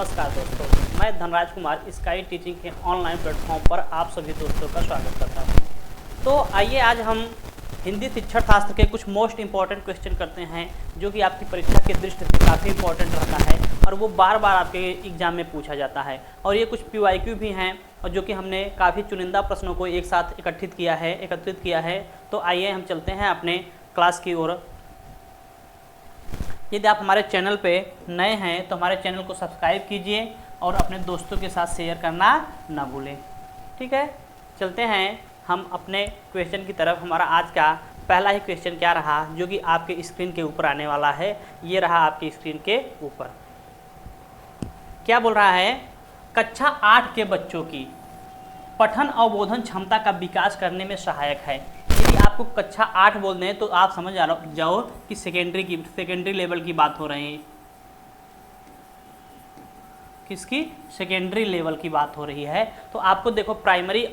नमस्कार दोस्तों, मैं धनराज कुमार स्काई टीचिंग के ऑनलाइन प्लेटफॉर्म पर आप सभी दोस्तों का स्वागत करता हूं। तो आइए आज हम हिंदी शिक्षण शास्त्र के कुछ मोस्ट इंपॉर्टेंट क्वेश्चन करते हैं जो कि आपकी परीक्षा की दृष्टि से काफ़ी इंपॉर्टेंट रहता है और वो बार बार आपके एग्जाम में पूछा जाता है। और ये कुछ PYQ भी हैं और जो कि हमने काफ़ी चुनिंदा प्रश्नों को एक साथ एकत्रित किया है। तो आइए हम चलते हैं अपने क्लास की ओर। यदि आप हमारे चैनल पे नए हैं तो हमारे चैनल को सब्सक्राइब कीजिए और अपने दोस्तों के साथ शेयर करना ना भूलें। ठीक है, चलते हैं हम अपने क्वेश्चन की तरफ। हमारा आज का पहला ही क्वेश्चन क्या रहा जो कि आपके स्क्रीन के ऊपर आने वाला है। ये रहा आपके स्क्रीन के ऊपर। क्या बोल रहा है? कक्षा 8 के बच्चों की पठन अवबोधन क्षमता का विकास करने में सहायक है। यदि आपको कक्षा 8 बोल दें तो आप समझ जाओ कि सेकेंडरी लेवल की बात हो रही है। किसकी? सेकेंडरी लेवल की बात हो रही है। तो आपको देखो प्राइमरी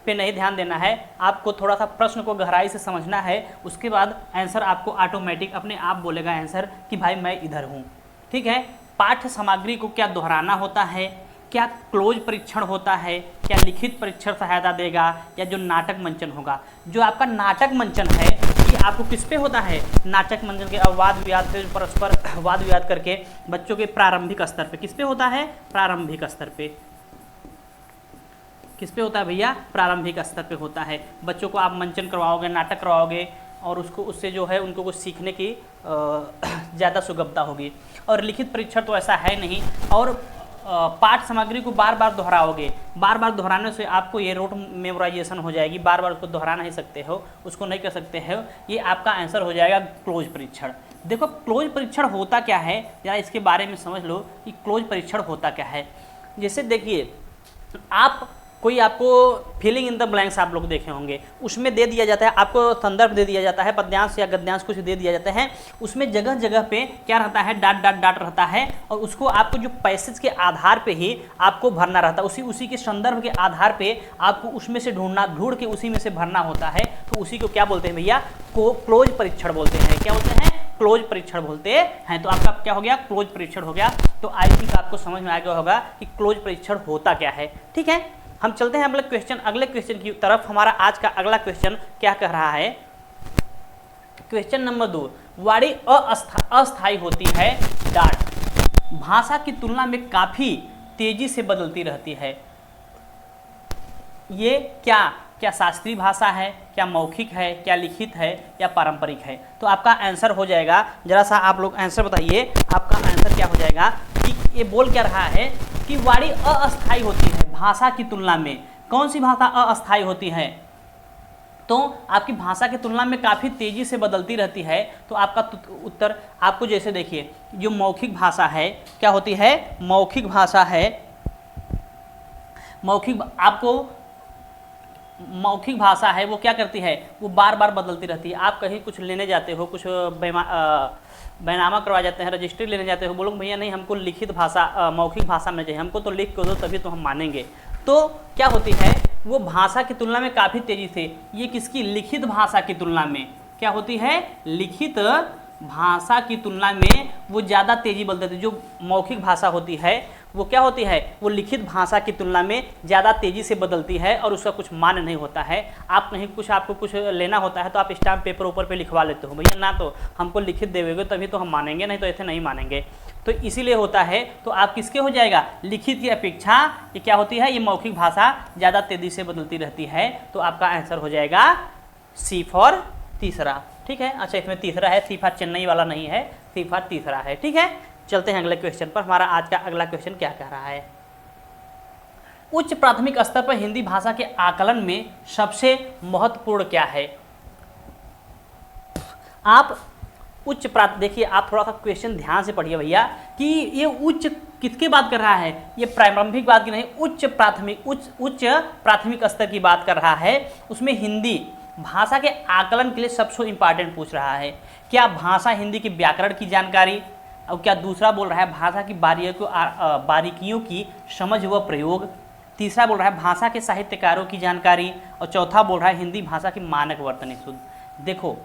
पे नहीं ध्यान देना है, आपको थोड़ा सा प्रश्न को गहराई से समझना है। उसके बाद आंसर आपको ऑटोमेटिक अपने आप बोलेगा आंसर कि भाई मैं इधर हूँ। ठीक है, पाठ्य सामग्री को क्या दोहराना होता है, क्या क्लोज परीक्षण होता है, क्या लिखित परीक्षण सहायता देगा, या जो नाटक मंचन होगा। जो आपका नाटक मंचन है ये आपको किस पे होता है? नाटक मंचन के वाद विवाद से परस्पर वाद विवाद करके बच्चों के प्रारंभिक स्तर पे किस पे होता है? प्रारंभिक स्तर पे। किस पे होता है भैया? प्रारंभिक स्तर पे होता है। बच्चों को आप मंचन करवाओगे, नाटक करवाओगे और उससे जो है उनको कुछ सीखने की ज़्यादा सुगमता होगी। और लिखित परीक्षण तो ऐसा है नहीं। और पाठ सामग्री को बार बार दोहराओगे, बार बार दोहराने से आपको ये रोट मेमोराइजेशन हो जाएगी। बार बार उसको दोहरा नहीं सकते हो, उसको नहीं कर सकते हो। ये आपका आंसर हो जाएगा क्लोज परीक्षण। देखो क्लोज परीक्षण होता क्या है, जरा इसके बारे में समझ लो कि क्लोज परीक्षण होता क्या है। जैसे देखिए, आपको फिलिंग इन द ब्लैंक्स आप लोग देखे होंगे, उसमें दे दिया जाता है, आपको संदर्भ दे दिया जाता है, पद्यांश या गद्यांश कुछ दे दिया जाता है। उसमें जगह जगह पे क्या रहता है? डाट रहता है और उसको आपको जो पैसेज के आधार पे ही आपको भरना रहता है। उसी के संदर्भ के आधार पे आपको उसमें से ढूंढ के उसी में से भरना होता है। तो उसी को क्या बोलते हैं भैया? क्लोज परीक्षण बोलते हैं। क्या बोलते हैं? क्लोज परीक्षण बोलते हैं। तो आपका क्या हो गया? क्लोज परीक्षण हो गया। तो आई थिंक आपको समझ में आ गया होगा कि क्लोज परीक्षण होता क्या है। ठीक है, हम चलते हैं अगले क्वेश्चन की तरफ। हमारा आज का अगला क्वेश्चन क्या कह रहा है? क्वेश्चन नंबर 2, वाणी अस्थायी होती है। डाट भाषा की तुलना में काफी तेजी से बदलती रहती है। ये क्या शास्त्रीय भाषा है, क्या मौखिक है, क्या लिखित है, या पारंपरिक है? तो आपका आंसर हो जाएगा, जरा सा आप लोग आंसर बताइए, आपका आंसर क्या हो जाएगा कि ये बोल क्या रहा है कि वाणी अस्थायी होती है भाषा की तुलना में। कौन सी भाषा अस्थायी होती है? तो आपकी भाषा की तुलना में काफ़ी तेज़ी से बदलती रहती है। तो आपका उत्तर आपको जैसे देखिए, जो मौखिक भाषा है क्या होती है? मौखिक भाषा है। मौखिक भाषा है वो क्या करती है? वो बार बार बदलती रहती है। आप कहीं कुछ लेने जाते हो, कुछ बैनामा करवा जाते हैं, रजिस्ट्री लेने जाते हो, बोलो भैया नहीं हमको लिखित भाषा मौखिक भाषा में चाहिए, हमको तो लिख के दो तभी तो हम मानेंगे। तो क्या होती है? वो भाषा की तुलना में काफ़ी तेज़ी से, ये किसकी? लिखित भाषा की तुलना में क्या होती है? लिखित भाषा की तुलना में वो ज़्यादा तेज़ी बदलती है। जो मौखिक भाषा होती है वो क्या होती है? वो लिखित भाषा की तुलना में ज़्यादा तेज़ी से बदलती है और उसका कुछ मान नहीं होता है। आप कहीं आपको कुछ लेना होता है तो आप स्टाम्प पेपर ऊपर पे लिखवा लेते हो, भैया ना तो हमको लिखित देवेगे तभी तो हम मानेंगे, नहीं तो ऐसे नहीं मानेंगे। तो इसीलिए होता है। तो आप किसके हो जाएगा? लिखित की अपेक्षा ये क्या होती है? ये मौखिक भाषा ज़्यादा तेज़ी से बदलती रहती है। तो आपका आंसर हो जाएगा सी फॉर तीसरा। ठीक है, अच्छा इसमें तीसरा है, सी फॉर चेन्नई वाला नहीं है, सी फॉर तीसरा है। ठीक है, चलते हैं अगले क्वेश्चन पर। हमारा आज का अगला क्वेश्चन क्या कह रहा है? उच्च प्राथमिक स्तर पर हिंदी भाषा के आकलन में सबसे महत्वपूर्ण क्या है? आप देखिए, आप थोड़ा सा क्वेश्चन ध्यान से पढ़िए भैया कि ये उच्च किसकी बात कर रहा है? ये प्रारंभिक बात की नहीं, उच्च प्राथमिक स्तर की बात कर रहा है। उसमें हिंदी भाषा के आकलन के लिए सबसे इंपॉर्टेंट पूछ रहा है। क्या भाषा हिंदी की व्याकरण की जानकारी, और क्या दूसरा बोल रहा है भाषा की बारीकियों की समझ व प्रयोग, तीसरा बोल रहा है भाषा के साहित्यकारों की जानकारी, और चौथा बोल रहा है हिंदी भाषा की मानक वर्तनी शुद्ध। देखो,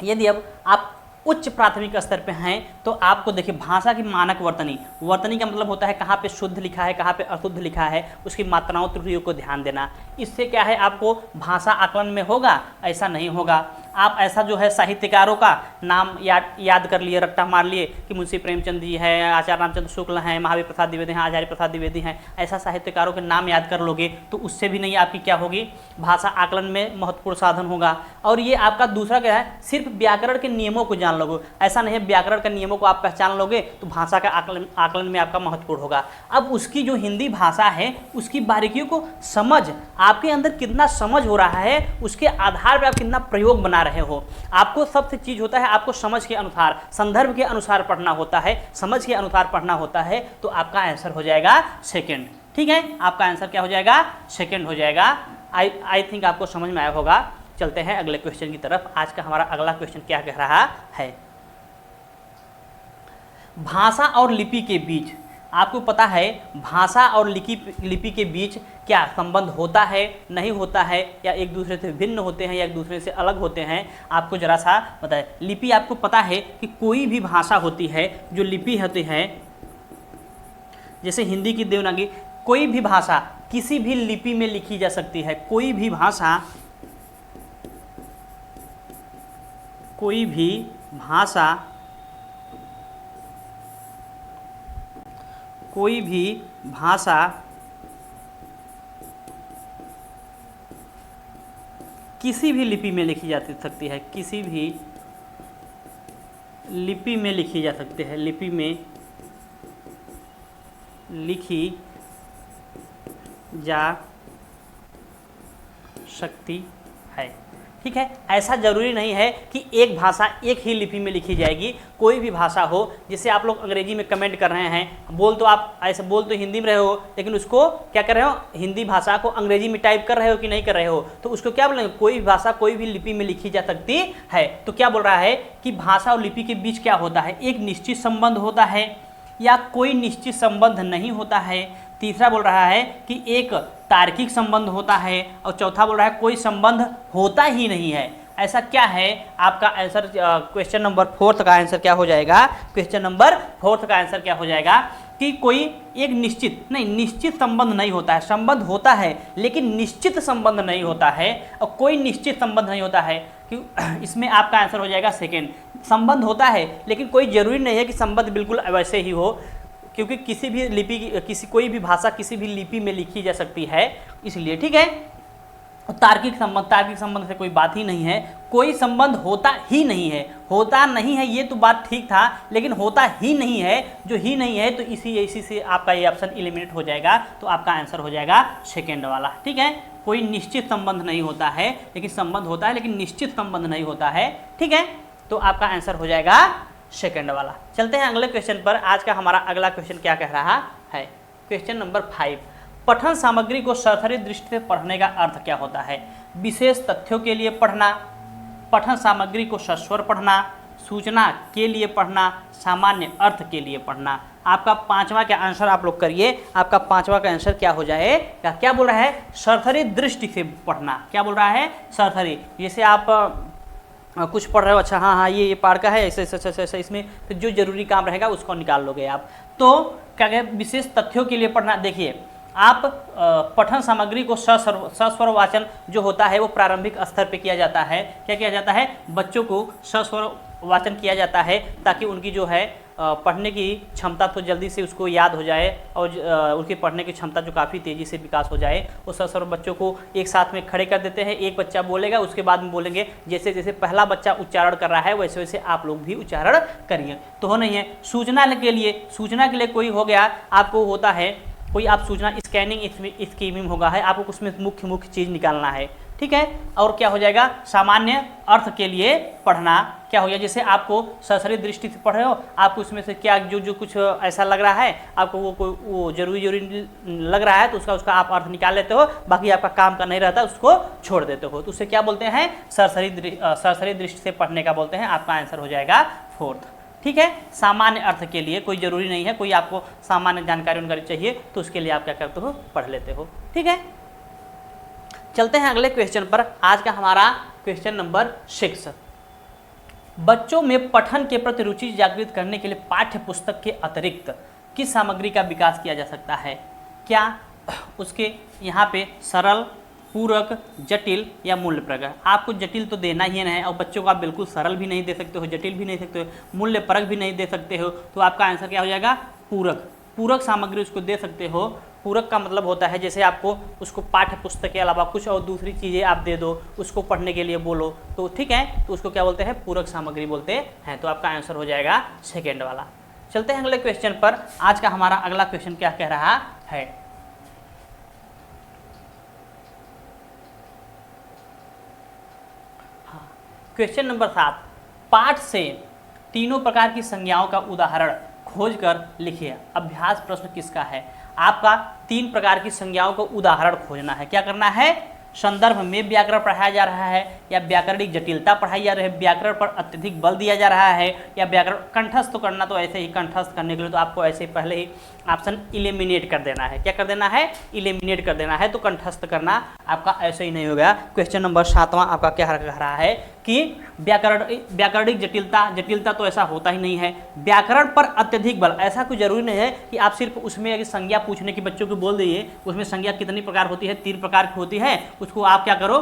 यदि अब आप उच्च प्राथमिक स्तर पे हैं तो आपको देखिए भाषा की मानक वर्तनी, वर्तनी का मतलब होता है कहाँ पे शुद्ध लिखा है, कहाँ पे अशुद्ध लिखा है, उसकी मात्राओं त्रुटियों को ध्यान देना। इससे क्या है आपको भाषा आकलन में होगा, ऐसा नहीं होगा। आप ऐसा जो है साहित्यकारों का नाम याद कर लिए, रट्टा मार लिए कि मुंशी प्रेमचंद जी है, आचार्य रामचंद्र शुक्ल हैं, महावीर प्रसाद द्विवेदी हैं, आचार्य प्रसाद द्विवेदी हैं, ऐसा साहित्यकारों के नाम याद कर लोगे तो उससे भी नहीं आपकी क्या होगी, भाषा आकलन में महत्वपूर्ण साधन होगा। और ये आपका दूसरा क्या है, सिर्फ व्याकरण के नियमों को जान लोगे, ऐसा नहीं है व्याकरण के नियमों को आप पहचान लोगे तो भाषा का आकलन में आपका महत्वपूर्ण होगा। अब उसकी जो हिंदी भाषा है उसकी बारीकियों को समझ, आपके अंदर कितना समझ हो रहा है उसके आधार पर आप कितना प्रयोग बना रहे हो। आपको सबसे चीज होता है आपको समझ के अनुसार, संदर्भ के अनुसार पढ़ना होता है, समझ के अनुसार पढ़ना होता है, तो आपका आंसर हो जाएगा सेकंड। ठीक है, आपका आंसर क्या हो जाएगा, सेकंड हो जाएगा। आई थिंक आपको समझ में आया होगा। चलते हैं अगले क्वेश्चन की तरफ। आज का हमारा अगला क्वेश्चन क्या कह रहा है, भाषा और लिपि के बीच, आपको पता है भाषा और लिपि के बीच क्या संबंध होता है, नहीं होता है, या एक दूसरे से भिन्न होते हैं या एक दूसरे से अलग होते हैं, आपको जरा सा पता है। लिपि आपको पता है कि कोई भी भाषा होती है जो लिपि होती है, जैसे हिंदी की देवनागरी, कोई भी भाषा किसी भी लिपि में लिखी जा सकती है। कोई भी भाषा किसी भी लिपि में लिखी जा सकती है, किसी भी लिपि में लिखी जा सकती है, लिपि में लिखी जा सकती है। ठीक है, ऐसा जरूरी नहीं है कि एक भाषा एक ही लिपि में लिखी जाएगी। कोई भी भाषा हो, जैसे आप लोग अंग्रेजी में कमेंट कर रहे हैं, बोल तो आप ऐसे बोल तो हिंदी में रहे हो, लेकिन उसको क्या कर रहे हो, हिंदी भाषा को अंग्रेजी में टाइप कर रहे हो कि नहीं कर रहे हो, तो उसको क्या बोलेंगे, कोई भी भाषा कोई भी लिपि में लिखी जा सकती है। तो क्या बोल रहा है कि भाषा और लिपि के बीच क्या होता है, एक निश्चित संबंध होता है या कोई निश्चित संबंध नहीं होता है। तीसरा बोल रहा है कि एक तार्किक संबंध होता है, और चौथा बोल रहा है कोई संबंध होता ही नहीं है। ऐसा क्या है, आपका आंसर क्वेश्चन नंबर 4 का आंसर क्या हो जाएगा, क्वेश्चन नंबर 4 का आंसर क्या हो जाएगा कि कोई एक निश्चित संबंध नहीं होता है। संबंध होता है लेकिन निश्चित संबंध नहीं होता है, और कोई निश्चित संबंध नहीं होता है कि इसमें आपका आंसर हो जाएगा सेकेंड। संबंध होता है लेकिन कोई जरूरी नहीं है कि संबंध बिल्कुल वैसे ही हो, क्योंकि किसी भी लिपि कोई भी भाषा किसी भी लिपि में लिखी जा सकती है, इसलिए। ठीक है, तार्किक संबंध से कोई बात ही नहीं है, कोई संबंध होता ही नहीं है। होता नहीं है ये तो बात ठीक था, लेकिन होता ही नहीं है, जो ही नहीं है तो इसी से आपका ये ऑप्शन एलिमिनेट हो जाएगा, तो आपका आंसर हो जाएगा सेकेंड वाला। ठीक है, कोई निश्चित संबंध नहीं होता है, लेकिन संबंध होता है लेकिन निश्चित संबंध नहीं होता है। ठीक है, तो आपका आंसर हो जाएगा सेकेंड वाला। चलते हैं अगले क्वेश्चन पर। आज का हमारा अगला क्वेश्चन क्या कह रहा है, क्वेश्चन नंबर 5, पठन सामग्री को सरसरी दृष्टि से पढ़ने का अर्थ क्या होता है। विशेष तथ्यों के लिए पढ़ना, पठन सामग्री को सस्वर पढ़ना, सूचना के लिए पढ़ना, सामान्य अर्थ के लिए पढ़ना। आपका पांचवा का आंसर आप लोग करिए, आपका पांचवा का आंसर क्या हो जाएगा, क्या बोल रहा है, सरसरी दृष्टि से पढ़ना। क्या बोल रहा है, सरसरी, जैसे आप कुछ पढ़ रहे हो, अच्छा हाँ ये पार का है, ऐसे इसमें तो जो जरूरी काम रहेगा उसको निकाल लोगे आप। तो क्या कहें, विशेष तथ्यों के लिए पढ़ना। देखिए आप पठन सामग्री को सस्वर वाचन जो होता है वो प्रारंभिक स्तर पे किया जाता है। क्या किया जाता है, बच्चों को सस्वर वाचन किया जाता है ताकि उनकी जो है पढ़ने की क्षमता तो जल्दी से उसको याद हो जाए, और उनकी पढ़ने की क्षमता जो काफ़ी तेज़ी से विकास हो जाए। उस सस्वर बच्चों को एक साथ में खड़े कर देते हैं, एक बच्चा बोलेगा, उसके बाद में बोलेंगे, जैसे जैसे पहला बच्चा उच्चारण कर रहा है वैसे वैसे आप लोग भी उच्चारण करिए। तो हो नहीं है, सूचना के लिए कोई हो गया, आपको होता है कोई, आप सूचना स्कैनिंग स्कीमिंग होगा है, आपको उसमें मुख्य चीज़ निकालना है। ठीक है, और क्या हो जाएगा, सामान्य अर्थ के लिए पढ़ना। क्या हो गया, जैसे आपको सरसरी दृष्टि से पढ़ रहे हो, आपको उसमें से क्या जो कुछ ऐसा लग रहा है, आपको वो जरूरी लग रहा है तो उसका आप अर्थ निकाल लेते हो, बाकी आपका काम का नहीं रहता, उसको छोड़ देते हो। तो उससे क्या बोलते हैं, सरसरी दृष्टि से पढ़ने का बोलते हैं। आपका आंसर हो जाएगा 4th। ठीक है, सामान्य अर्थ के लिए, कोई जरूरी नहीं है, कोई आपको सामान्य जानकारी चाहिए तो उसके लिए आप क्या करते हो, पढ़ लेते हो। ठीक है, चलते हैं अगले क्वेश्चन पर। आज का हमारा क्वेश्चन नंबर 6, बच्चों में पठन के प्रति रुचि जागृत करने के लिए पाठ्य पुस्तक के अतिरिक्त किस सामग्री का विकास किया जा सकता है? क्या उसके यहाँ पे सरल, पूरक, जटिल या मूल्य परक? आपको जटिल तो देना ही नहीं है, और बच्चों को आप बिल्कुल सरल भी नहीं दे सकते हो, जटिल भी नहीं दे सकते हो, मूल्य परक भी नहीं दे सकते हो, तो आपका आंसर क्या हो जाएगा? पूरक। पूरक सामग्री उसको दे सकते हो। पूरक का मतलब होता है जैसे आपको उसको पाठ्य पुस्तक के अलावा कुछ और दूसरी चीज़ें आप दे दो, उसको पढ़ने के लिए बोलो, तो ठीक है, तो उसको क्या बोलते हैं? पूरक सामग्री बोलते हैं। तो आपका आंसर हो जाएगा सेकेंड वाला। चलते हैं अगले क्वेश्चन पर। आज का हमारा अगला क्वेश्चन क्या कह रहा है? हाँ, क्वेश्चन नंबर 7, पाठ से तीनों प्रकार की संज्ञाओं का उदाहरण खोजकर लिखिए। अभ्यास प्रश्न किसका है? आपका 3 प्रकार की संज्ञाओं को उदाहरण खोजना है। क्या करना है? संदर्भ में व्याकरण पढ़ाया जा रहा है, या व्याकरणिक जटिलता पढ़ाई जा रही है, व्याकरण पर अत्यधिक बल दिया जा रहा है, या व्याकरण कंठस्थ तो करना, तो ऐसे ही कंठस्थ करने के लिए तो आपको ऐसे पहले ही ऑप्शन इलिमिनेट कर देना है। क्या कर देना है? इलिमिनेट कर देना है। तो कंठस्थ करना आपका ऐसे ही नहीं होगा। क्वेश्चन नंबर 7वां आपका क्या कह रहा है कि व्याकरणिक जटिलता तो ऐसा होता ही नहीं है। व्याकरण पर अत्यधिक बल, ऐसा कोई जरूरी नहीं है कि आप सिर्फ उसमें अगर संज्ञा पूछने की बच्चों को बोल दीजिए, उसमें संज्ञा कितनी प्रकार होती है? 3 प्रकार की होती है। उसको आप क्या करो,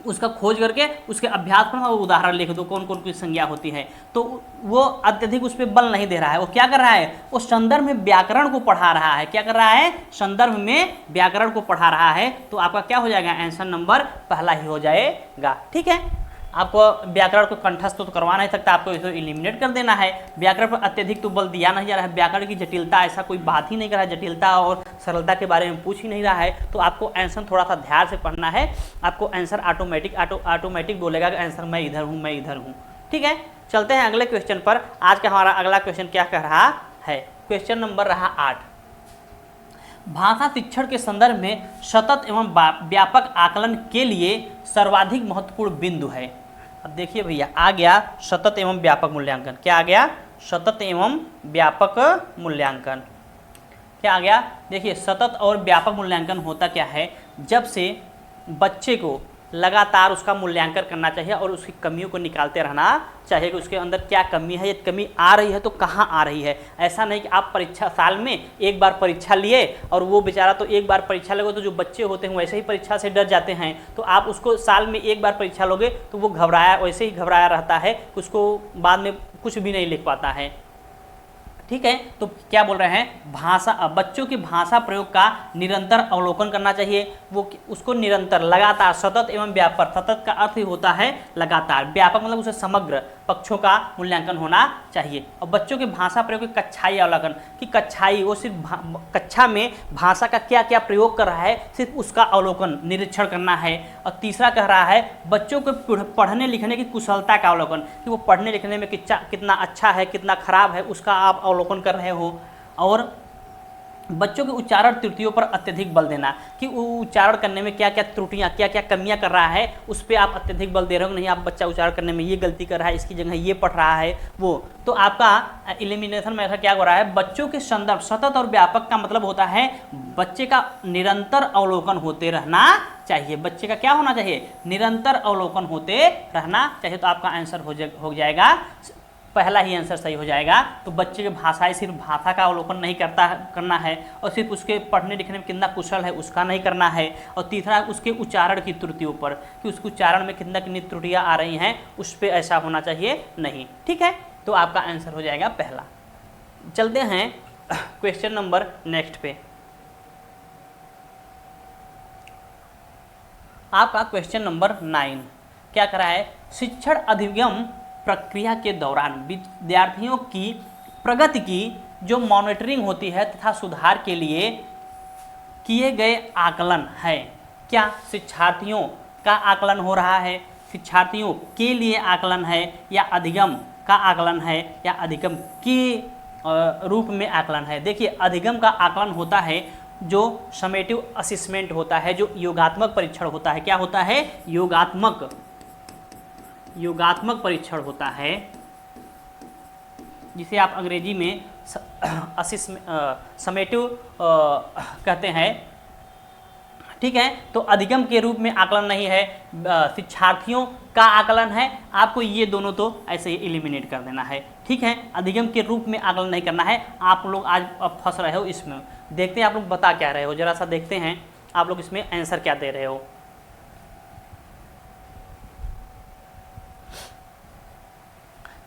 उसका खोज करके उसके अभ्यास पर वो उदाहरण लिख दो कौन कौन की संज्ञा होती है। तो वो अत्यधिक उस पर बल नहीं दे रहा है, वो क्या कर रहा है? वो संदर्भ में व्याकरण को पढ़ा रहा है। क्या कर रहा है? संदर्भ में व्याकरण को पढ़ा रहा है। तो आपका क्या हो जाएगा? आंसर नंबर पहला ही हो जाएगा। ठीक है, आपको व्याकरण को कंठस्थ तो करवा नहीं सकता, आपको इसे इलिमिनेट कर देना है। व्याकरण पर अत्यधिक तो बल दिया नहीं जा रहा है। व्याकरण की जटिलता ऐसा कोई बात ही नहीं कर रहा है, जटिलता और सरलता के बारे में पूछ ही नहीं रहा है। तो आपको आंसर थोड़ा सा ध्यान से पढ़ना है। आपको आंसर ऑटोमेटिक बोलेगा कि आंसर मैं इधर हूँ, मैं इधर हूँ। ठीक है, चलते हैं अगले क्वेश्चन पर। आज का हमारा अगला क्वेश्चन क्या कह रहा है? क्वेश्चन नंबर रहा 8, भाषा शिक्षण के संदर्भ में सतत एवं व्यापक आकलन के लिए सर्वाधिक महत्वपूर्ण बिंदु है। अब देखिए भैया, आ गया सतत एवं व्यापक मूल्यांकन। क्या आ गया? सतत एवं व्यापक मूल्यांकन। क्या आ गया? देखिए, सतत और व्यापक मूल्यांकन होता क्या है? जब से बच्चे को लगातार उसका मूल्यांकन करना चाहिए और उसकी कमियों को निकालते रहना चाहिए कि उसके अंदर क्या कमी है, ये कमी आ रही है तो कहाँ आ रही है। ऐसा नहीं कि आप परीक्षा साल में एक बार परीक्षा लिए और वो बेचारा तो एक बार परीक्षा लोगे तो जो बच्चे होते हैं वैसे ही परीक्षा से डर जाते हैं, तो आप उसको साल में एक बार परीक्षा लोगे तो वो वैसे ही घबराया रहता है, उसको बाद में कुछ भी नहीं लिख पाता है। ठीक है, तो क्या बोल रहे हैं? बच्चों की भाषा प्रयोग का निरंतर अवलोकन करना चाहिए। वो उसको निरंतर, लगातार, सतत एवं व्यापक। सतत का अर्थ ही होता है लगातार, व्यापक मतलब उसे समग्र पक्षों का मूल्यांकन होना चाहिए। और बच्चों के भाषा प्रयोग की कक्षाई अवलोकन, कि कक्षाई वो सिर्फ कक्षा में भाषा का क्या क्या प्रयोग कर रहा है, सिर्फ उसका अवलोकन, निरीक्षण करना है। और तीसरा कह रहा है बच्चों को पढ़ने लिखने की कुशलता का अवलोकन, कि वो पढ़ने लिखने में कितना अच्छा है, कितना खराब है, उसका आप अवलोकन कर रहे हो। और बच्चों के उच्चारण त्रुटियों पर अत्यधिक बल देना, कि उच्चारण करने में क्या क्या त्रुटियां, क्या क्या कमियां कर रहा है, उस पर आप अत्यधिक बल दे रहे हो। नहीं, आप बच्चा उच्चारण करने में ये गलती कर रहा है, इसकी जगह ये पढ़ रहा है वो। तो आपका एलिमिनेशन में ऐसा क्या हो रहा है? बच्चों के संदर्भ, सतत और व्यापक का मतलब होता है बच्चे का निरंतर अवलोकन होते रहना चाहिए। बच्चे का क्या होना चाहिए? निरंतर अवलोकन होते रहना चाहिए। तो आपका आंसर हो जाएगा, पहला ही आंसर सही हो जाएगा। तो बच्चे की भाषाएं सिर्फ भाषा का अवलोकन नहीं करना है, और सिर्फ उसके पढ़ने लिखने में कितना कुशल है उसका नहीं करना है। और तीसरा उसके उच्चारण की त्रुटियों पर, कि उसके उच्चारण में कितनी त्रुटियां आ रही हैं, उस पर ऐसा होना चाहिए नहीं। ठीक है, तो आपका आंसर हो जाएगा पहला। चलते हैं क्वेश्चन नंबर नेक्स्ट पे। आपका क्वेश्चन नंबर 9 क्या कर रहा है? शिक्षण अधिगम प्रक्रिया के दौरान विद्यार्थियों की प्रगति की जो मॉनिटरिंग होती है तथा सुधार के लिए किए गए आकलन है। क्या शिक्षार्थियों का आकलन हो रहा है, शिक्षार्थियों के लिए आकलन है, या अधिगम का आकलन है, या अधिगम के रूप में आकलन है? देखिए, अधिगम का आकलन होता है जो समेटिव असेसमेंट होता है, जो योगात्मक परीक्षण होता है। क्या होता है? योगात्मक परीक्षण होता है, जिसे आप अंग्रेजी में समेटिव कहते हैं। ठीक है। तो अधिगम के रूप में आकलन नहीं है, शिक्षार्थियों का आकलन है। आपको ये दोनों तो ऐसे ही एलिमिनेट कर देना है, ठीक है। अधिगम के रूप में आकलन नहीं करना है। आप लोग आज अब फंस रहे हो इसमें। देखते हैं आप लोग बता क्या रहे हो, जरा सा देखते हैं आप लोग इसमें आंसर क्या दे रहे हो।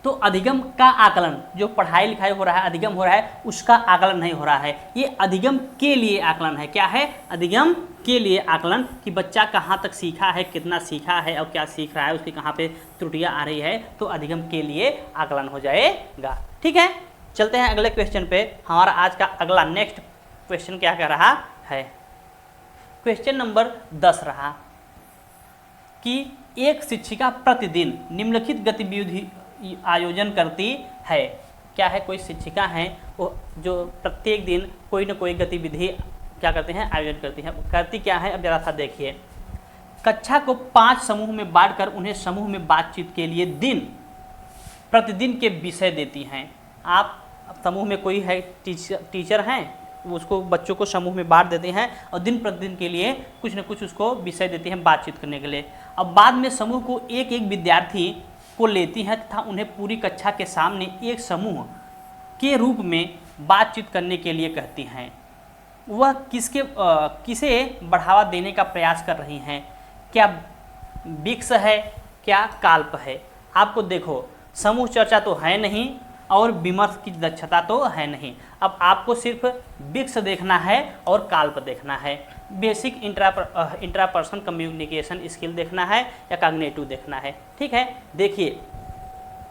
तो अधिगम का आकलन, जो पढ़ाई लिखाई हो रहा है, अधिगम हो रहा है, उसका आकलन नहीं हो रहा है। ये अधिगम के लिए आकलन है। क्या है? अधिगम के लिए आकलन, कि बच्चा कहाँ तक सीखा है, कितना सीखा है और क्या सीख रहा है, उसकी कहाँ पे त्रुटियां आ रही है। तो अधिगम के लिए आकलन हो जाएगा, ठीक है। चलते हैं अगले क्वेश्चन पे। हमारा आज का अगला नेक्स्ट क्वेश्चन क्या कह रहा है? क्वेश्चन नंबर 10 रहा कि एक शिक्षिका प्रतिदिन निम्नलिखित गतिविधि आयोजन करती है। क्या है? कोई शिक्षिका है वो जो प्रत्येक दिन कोई ना कोई गतिविधि क्या करते हैं? आयोजन करती है। करती क्या है? अब जरा सा देखिए। कक्षा को 5 समूह में बांटकर उन्हें समूह में बातचीत के लिए प्रतिदिन के विषय देती हैं। आप समूह में कोई है टीचर हैं, उसको बच्चों को समूह में बांट देते हैं और दिन प्रतिदिन के लिए कुछ न कुछ उसको विषय देती हैं बातचीत करने के लिए। अब बाद में समूह को एक एक विद्यार्थी को लेती हैं तथा उन्हें पूरी कक्षा के सामने एक समूह के रूप में बातचीत करने के लिए कहती हैं। वह किसे बढ़ावा देने का प्रयास कर रही हैं? क्या विक्स है, क्या काल्प है? आपको देखो, समूह चर्चा तो है नहीं और विमर्श की दक्षता तो है नहीं। अब आपको सिर्फ विक्स देखना है और काल्प देखना है। बेसिक इंट्रापर्सनल कम्युनिकेशन स्किल देखना है या कॉग्निटिव देखना है, ठीक है। देखिए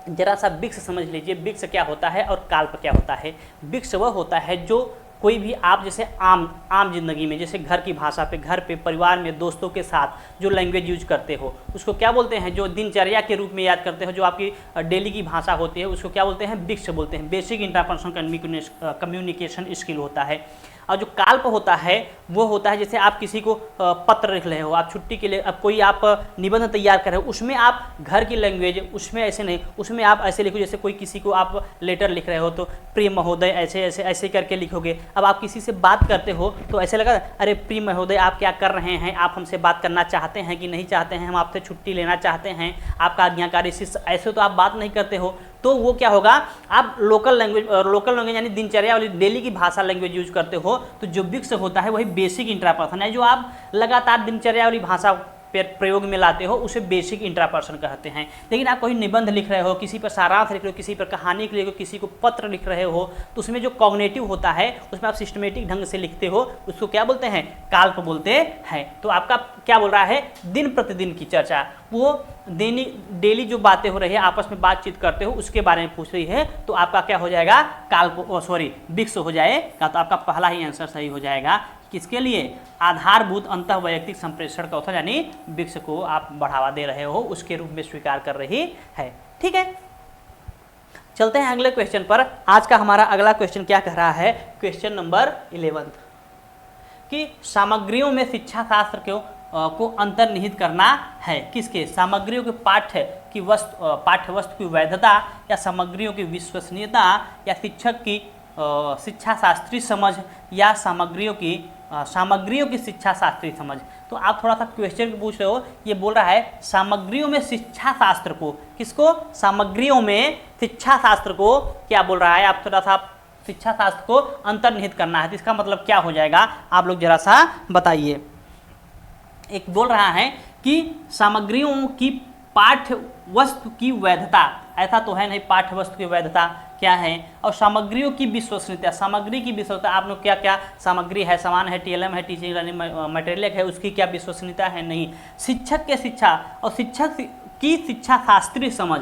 जरा सा विक्स समझ लीजिए। विक्स क्या होता है और काल्प क्या होता है? विक्स वह होता है जो कोई भी आप जैसे आम जिंदगी में, जैसे घर की भाषा पे, घर पे, परिवार में, दोस्तों के साथ जो लैंग्वेज यूज करते हो उसको क्या बोलते हैं? जो दिनचर्या के रूप में याद करते हो, जो आपकी डेली की भाषा होती है, उसको क्या बोलते हैं? विक्स बोलते हैं। बेसिक इंटरपर्सनल कम्युनिकेशन स्किल होता है। और जो काल्प होता है वो होता है जैसे आप किसी को पत्र लिख रहे हो, आप छुट्टी के लिए, अब कोई आप निबंध तैयार कर रहे हो, उसमें आप घर की लैंग्वेज, उसमें ऐसे नहीं, उसमें आप ऐसे लिखो जैसे कोई किसी को आप लेटर लिख रहे हो तो प्रिय महोदय ऐसे ऐसे ऐसे करके लिखोगे। अब आप किसी से बात करते हो तो ऐसे लगा, अरे प्रिय महोदय आप क्या कर रहे हैं, आप हमसे बात करना चाहते हैं कि नहीं चाहते हैं, हम आपसे छुट्टी लेना चाहते हैं, आपका आज्ञाकारी शिष्य, ऐसे तो आप बात नहीं करते हो। तो वो क्या होगा? आप लोकल लैंग्वेज यानी दिनचर्या वाली डेली की भाषा लैंग्वेज यूज करते हो। तो जो विक्स होता है वही बेसिक इंट्रापर्सन है। जो आप लगातार दिनचर्या वाली भाषा प्रयोग में लाते हो उसे बेसिक इंट्रापर्सन कहते हैं। लेकिन आप कोई निबंध लिख रहे हो, किसी पर सारांश लिख रहे हो, किसी पर कहानी लिख रहे हो, किसी को पत्र लिख रहे हो, तो उसमें जो कॉग्निटिव होता है उसमें आप सिस्टमेटिक ढंग से लिखते हो, उसको क्या बोलते हैं? काल्प बोलते हैं। तो आपका क्या बोल रहा है? दिन प्रतिदिन की चर्चा, वो डेली जो बातें हो रही है, आपस में बातचीत करते हो, उसके बारे में पूछ रही है। तो आपका क्या हो जाएगा? विक्स हो जाएगा। तो आपका पहला ही आंसर सही हो जाएगा। किसके लिए? आधारभूत अंतः वैयक्तिक संप्रेषण कौशल यानी विक्स को आप बढ़ावा दे रहे हो, उसके रूप में स्वीकार कर रही है, ठीक है। चलते हैं अगले क्वेश्चन पर। आज का हमारा अगला क्वेश्चन क्या कह रहा है? क्वेश्चन नंबर 11 कि सामग्रियों में शिक्षा शास्त्र को अंतर्निहित करना है। किसके? सामग्रियों के पाठ्य वस्तु की वैधता या सामग्रियों की विश्वसनीयता या शिक्षक की शिक्षा शास्त्रीय समझ या सामग्रियों की शिक्षा शास्त्रीय समझ। तो आप थोड़ा सा क्वेश्चन पूछ रहे हो, ये बोल रहा है सामग्रियों में शिक्षा शास्त्र को, किसको? सामग्रियों में शिक्षा शास्त्र को क्या बोल रहा है? आप थोड़ा सा शिक्षा शास्त्र को अंतर्निहित करना है, तो इसका मतलब क्या हो जाएगा? आप लोग जरा सा बताइए। एक बोल रहा है कि सामग्रियों की पाठ्य वस्तु की वैधता, ऐसा तो है नहीं, पाठ्य वस्तु की वैधता क्या है? और सामग्रियों की विश्वसनीयता, सामग्री की विश्वसनीयता, आप लोग क्या क्या सामग्री है, सामान है, टीएलएम है, टीचिंग लर्निंग मटेरियल है, उसकी क्या विश्वसनीयता है? नहीं। शिक्षक के शिक्षा और शिक्षक की शिक्षा शास्त्रीय समझ,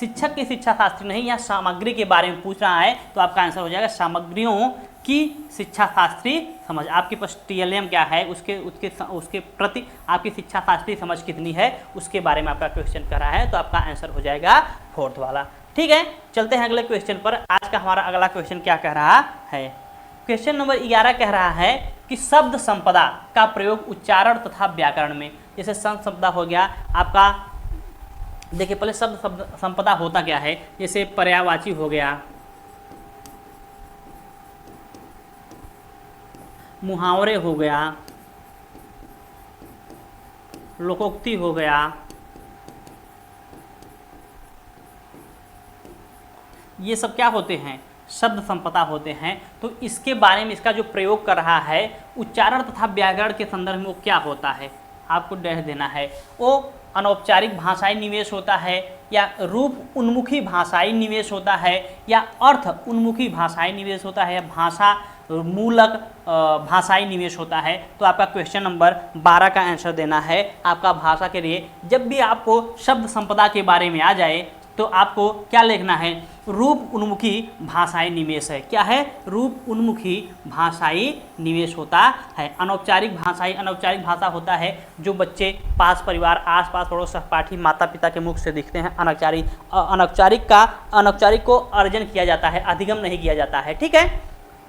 शिक्षक की शिक्षा शास्त्री नहीं, या सामग्री के बारे में पूछ रहा है। तो आपका आंसर हो जाएगा सामग्रियों की शिक्षा शास्त्रीय समझ। आपके पास टीएलएम क्या है, उसके प्रति आपकी शिक्षा शास्त्रीय समझ कितनी है, उसके बारे में आपका क्वेश्चन कर रहा है। तो आपका आंसर हो जाएगा 4th वाला, ठीक है। चलते हैं अगले क्वेश्चन पर। आज का हमारा अगला क्वेश्चन क्या कह रहा है? क्वेश्चन नंबर 11 कह रहा है कि शब्द संपदा का प्रयोग उच्चारण तथा व्याकरण में, जैसे शब्द संपदा हो गया आपका, देखिए पहले शब्द संपदा होता क्या है? जैसे पर्यायवाची हो गया, मुहावरे हो गया, लोकोक्ति हो गया, ये सब क्या होते हैं, शब्द संपदा होते हैं। तो इसके बारे में इसका जो प्रयोग कर रहा है उच्चारण तथा व्याकरण के संदर्भ में वो क्या होता है, आपको डैश देना है। वो अनौपचारिक भाषाई निवेश होता है, या रूप उन्मुखी भाषाई निवेश होता है, या अर्थ उन्मुखी भाषाई निवेश होता है, या भाषा मूलक भाषाई निवेश होता है। तो आपका क्वेश्चन नंबर 12 का आंसर देना है आपका भाषा के लिए। जब भी आपको शब्द संपदा के बारे में आ जाए तो आपको क्या लिखना है, रूप उन्मुखी भाषाई निवेश है। क्या है, रूप उन्मुखी भाषाई निवेश होता है। अनौपचारिक भाषाई, अनौपचारिक भाषा होता है जो बच्चे पास परिवार, आस पास पड़ोस सहपाठी, माता पिता के मुख से दिखते हैं। अनौपचारिक को अर्जन किया जाता है, अधिगम नहीं किया जाता है। ठीक है,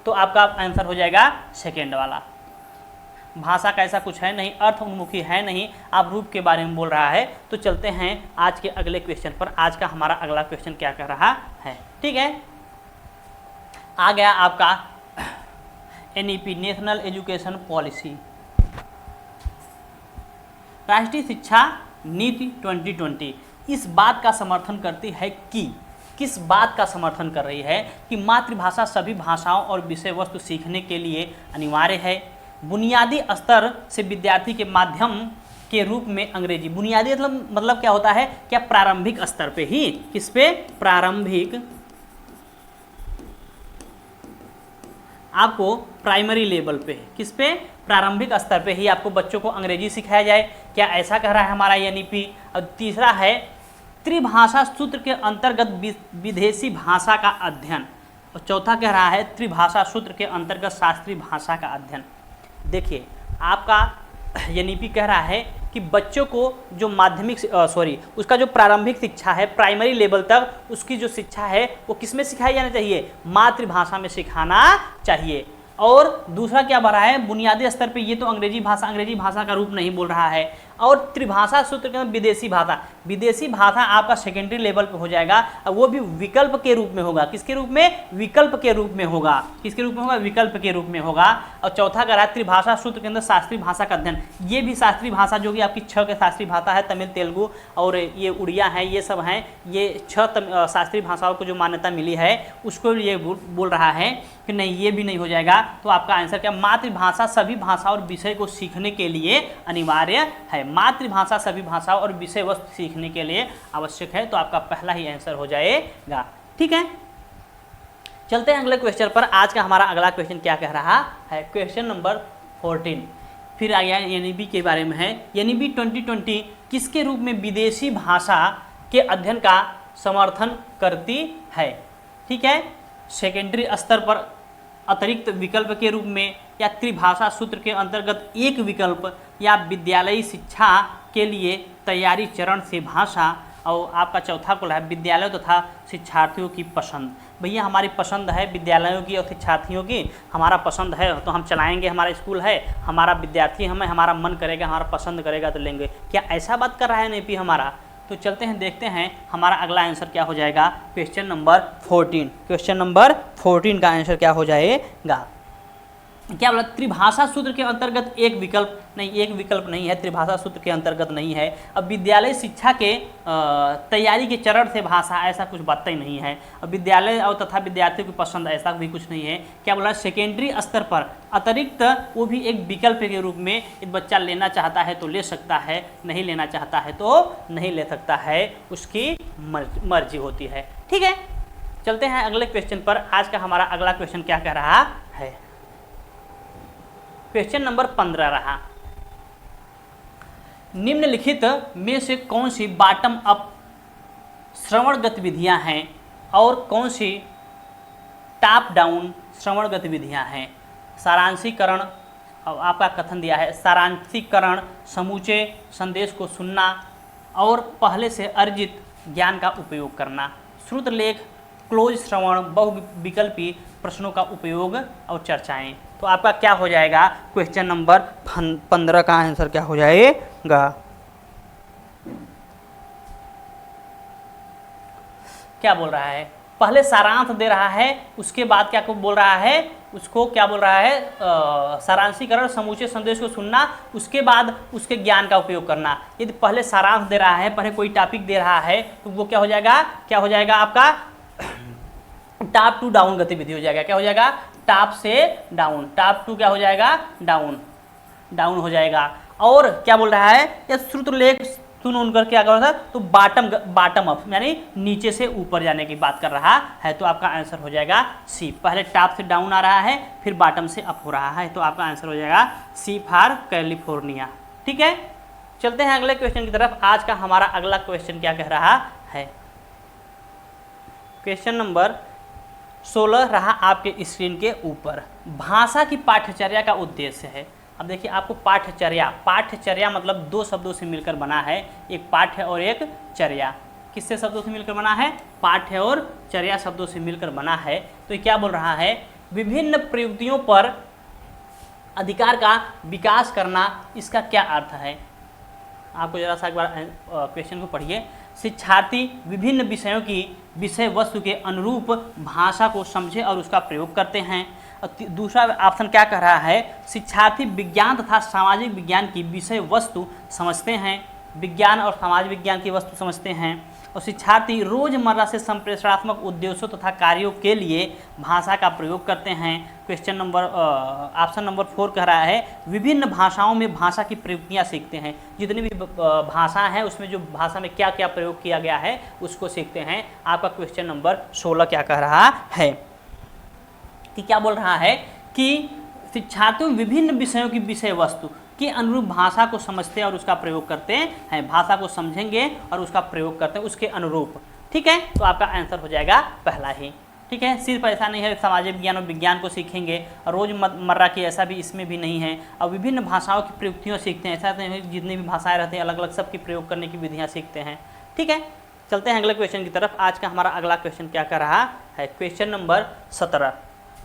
तो आपका आंसर हो जाएगा सेकेंड वाला। भाषा का ऐसा कुछ है नहीं, अर्थ उन्मुखी है नहीं, आप रूप के बारे में बोल रहा है। तो चलते हैं आज के अगले क्वेश्चन पर। आज का हमारा अगला क्वेश्चन क्या कर रहा है, ठीक है। आ गया आपका एनईपी, नेशनल एजुकेशन पॉलिसी, राष्ट्रीय शिक्षा नीति 2020 इस बात का समर्थन करती है कि, किस बात का समर्थन कर रही है कि मातृभाषा सभी भाषाओं और विषय वस्तु सीखने के लिए अनिवार्य है। बुनियादी स्तर से विद्यार्थी के माध्यम के रूप में अंग्रेजी, बुनियादी मतलब क्या होता है, क्या प्रारंभिक स्तर पे ही, किस पे, प्रारंभिक, आपको प्राइमरी लेवल पे, किस पे, प्रारंभिक स्तर पे ही आपको बच्चों को अंग्रेजी सिखाया जाए। क्या ऐसा कह रहा है हमारा एनईपी। और तीसरा है त्रिभाषा सूत्र के अंतर्गत विदेशी भाषा का अध्ययन। और चौथा कह रहा है त्रिभाषा सूत्र के अंतर्गत शास्त्रीय भाषा का अध्ययन। देखिए आपका एनईपी कह रहा है कि बच्चों को जो माध्यमिक उसका जो प्रारंभिक शिक्षा है, प्राइमरी लेवल तक उसकी जो शिक्षा है वो किस में सिखाई जाना चाहिए, मातृभाषा में सिखाना चाहिए। और दूसरा क्या बढ़ा है, बुनियादी स्तर पे ये तो अंग्रेजी भाषा का रूप नहीं बोल रहा है। और त्रिभाषा सूत्र के अंदर विदेशी भाषा आपका सेकेंडरी लेवल पे हो जाएगा, और वो भी विकल्प के रूप में होगा। किसके रूप में, विकल्प के रूप में होगा। किसके रूप में होगा, विकल्प के रूप में होगा। और चौथा करा त्रिभाषा सूत्र के अंदर शास्त्रीय भाषा का अध्ययन, ये भी शास्त्रीय भाषा जो कि आपकी 6 के शास्त्रीय भाषा है, तमिल, तेलुगु और ये उड़िया है, ये सब हैं। ये 6 शास्त्रीय भाषाओं को जो मान्यता मिली है उसको ये बोल रहा है कि नहीं, ये भी नहीं हो जाएगा। तो आपका आंसर क्या, मातृभाषा सभी भाषा और विषय को सीखने के लिए अनिवार्य है। मातृभाषा सभी भाषा और विषय वस्तु सीखने के लिए आवश्यक है। तो आपका पहला ही आंसर हो जाएगा। ठीक है, चलते हैं अगले क्वेश्चन पर। आज का हमारा अगला क्वेश्चन क्या कह रहा है, क्वेश्चन नंबर 14 फिर आ गया एनईपी के बारे में है। एनईपी 2020 किसके रूप में विदेशी भाषा के अध्ययन का समर्थन करती है। ठीक है, सेकेंडरी स्तर पर अतिरिक्त विकल्प के रूप में, या त्रिभाषा सूत्र के अंतर्गत एक विकल्प, या विद्यालयी शिक्षा के लिए तैयारी चरण से भाषा। और आपका चौथा कुल है विद्यालयों तथा शिक्षार्थियों की पसंद। भैया हमारी पसंद है विद्यालयों की और शिक्षार्थियों की, हमारा पसंद है तो हम चलाएंगे, हमारा स्कूल है, हमारा विद्यार्थी हमें, हमारा मन करेगा, हमारा पसंद करेगा तो लेंगे। क्या ऐसा बात कर रहा है एनईपी हमारा। तो चलते हैं देखते हैं हमारा अगला आंसर क्या हो जाएगा, क्वेश्चन नंबर 14। क्वेश्चन नंबर 14 का आंसर क्या हो जाएगा, क्या बोला, त्रिभाषा सूत्र के अंतर्गत एक विकल्प नहीं है, त्रिभाषा सूत्र के अंतर्गत नहीं है। अब विद्यालय शिक्षा के तैयारी के चरण से भाषा, ऐसा कुछ बात ही नहीं है। अब विद्यालय और तथा विद्यार्थियों की पसंद, ऐसा भी कुछ नहीं है। क्या बोला, सेकेंडरी स्तर पर अतिरिक्त, वो भी एक विकल्प के रूप में, एक बच्चा लेना चाहता है तो ले सकता है, नहीं लेना चाहता है तो नहीं ले सकता है, उसकी मर्जी होती है। ठीक है, चलते हैं अगले क्वेश्चन पर। आज का हमारा अगला क्वेश्चन क्या कह रहा है, क्वेश्चन नंबर 15 रहा। निम्नलिखित में से कौन सी बॉटम अप श्रवण गतिविधियां हैं और कौन सी टॉप डाउन श्रवण गतिविधियां हैं। सारांशीकरण, आपका कथन दिया है, सारांशीकरण समूचे संदेश को सुनना और पहले से अर्जित ज्ञान का उपयोग करना। श्रुतलेख, क्लोज श्रवण, बहुविकल्पी प्रश्नों का उपयोग और चर्चाएं। तो आपका क्या हो जाएगा, क्वेश्चन नंबर 15 का आंसर क्या हो जाएगा, क्या बोल रहा है, पहले सारांश दे रहा है, उसके बाद क्या को बोल रहा है, उसको क्या बोल रहा है, सारांशीकरण, समूचे संदेश को सुनना, उसके बाद उसके ज्ञान का उपयोग करना। यदि पहले सारांश दे रहा है, पहले कोई टॉपिक दे रहा है, तो वो क्या हो जाएगा, क्या हो जाएगा आपका टॉप टू डाउन गतिविधि हो जाएगा। क्या हो जाएगा, टॉप से डाउन, टॉप टू क्या हो जाएगा, डाउन, डाउन हो जाएगा। और क्या बोल रहा है, या श्रुतलेख सुन उनकर क्या कर रहा था, तो बॉटम अप यानी नीचे से ऊपर जाने की बात कर रहा है। तो आपका आंसर हो जाएगा सी। पहले टॉप से डाउन आ रहा है, फिर बॉटम से अप हो रहा है, तो आपका आंसर हो जाएगा सी फॉर कैलिफोर्निया। ठीक है, चलते हैं अगले क्वेश्चन की तरफ। आज का हमारा अगला क्वेश्चन क्या कह रहा है, क्वेश्चन नंबर 16 रहा आपके स्क्रीन के ऊपर। भाषा की पाठ्यचर्या का उद्देश्य है। अब देखिए आपको पाठ्यचर्या, पाठ्यचर्या मतलब दो शब्दों से मिलकर बना है, एक पाठ्य और एक चर्या। किससे शब्दों से मिलकर बना है, पाठ्य और चर्या शब्दों से मिलकर बना है। तो ये क्या बोल रहा है, विभिन्न प्रयुक्तियों पर अधिकार का विकास करना, इसका क्या अर्थ है। आपको जरा सा एक बार क्वेश्चन को पढ़िए। शिक्षार्थी विभिन्न विषयों की विषय वस्तु के अनुरूप भाषा को समझे और उसका प्रयोग करते हैं। दूसरा ऑप्शन क्या कह रहा है, शिक्षार्थी विज्ञान तथा सामाजिक विज्ञान की विषय वस्तु समझते हैं, विज्ञान और समाज विज्ञान की वस्तु समझते हैं। और शिक्षार्थी रोजमर्रा से संप्रेषणात्मक उद्देश्यों तथा कार्यों के लिए भाषा का प्रयोग करते हैं। क्वेश्चन नंबर ऑप्शन नंबर 4 कह रहा है, विभिन्न भाषाओं में भाषा की प्रयुक्तियाँ सीखते हैं। जितनी भी भाषा है उसमें जो भाषा में क्या क्या प्रयोग किया गया है उसको सीखते हैं। आपका क्वेश्चन नंबर 16 क्या कह रहा है कि क्या बोल रहा है कि शिक्षार्थियों विभिन्न विषयों की विषय वस्तु के अनुरूप भाषा को समझते हैं और उसका प्रयोग करते हैं। भाषा को समझेंगे और उसका प्रयोग करते हैं उसके अनुरूप। ठीक है, तो आपका आंसर हो जाएगा पहला ही। ठीक है, सिर्फ ऐसा नहीं है सामाजिक विज्ञान और विज्ञान को सीखेंगे और रोजमर्रा की, ऐसा भी इसमें भी नहीं है। और विभिन्न भाषाओं की प्रयुक्तियाँ सीखते हैं, ऐसा नहीं है जितनी भी भाषाएँ रहती हैं अलग अलग सबकी प्रयोग करने की विधियाँ सीखते हैं। ठीक है, चलते हैं अगले क्वेश्चन की तरफ। आज का हमारा अगला क्वेश्चन क्या कर रहा है, क्वेश्चन नंबर 17।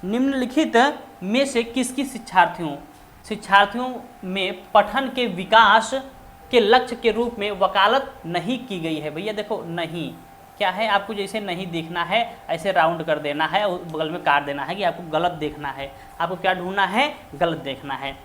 निम्नलिखित में से किसकी शिक्षार्थियों में पठन के विकास के लक्ष्य के रूप में वकालत नहीं की गई है। भैया देखो, नहीं क्या है, आपको जैसे नहीं देखना है ऐसे राउंड कर देना है और बगल में काट देना है कि आपको गलत देखना है। आपको क्या ढूंढना है, गलत देखना है।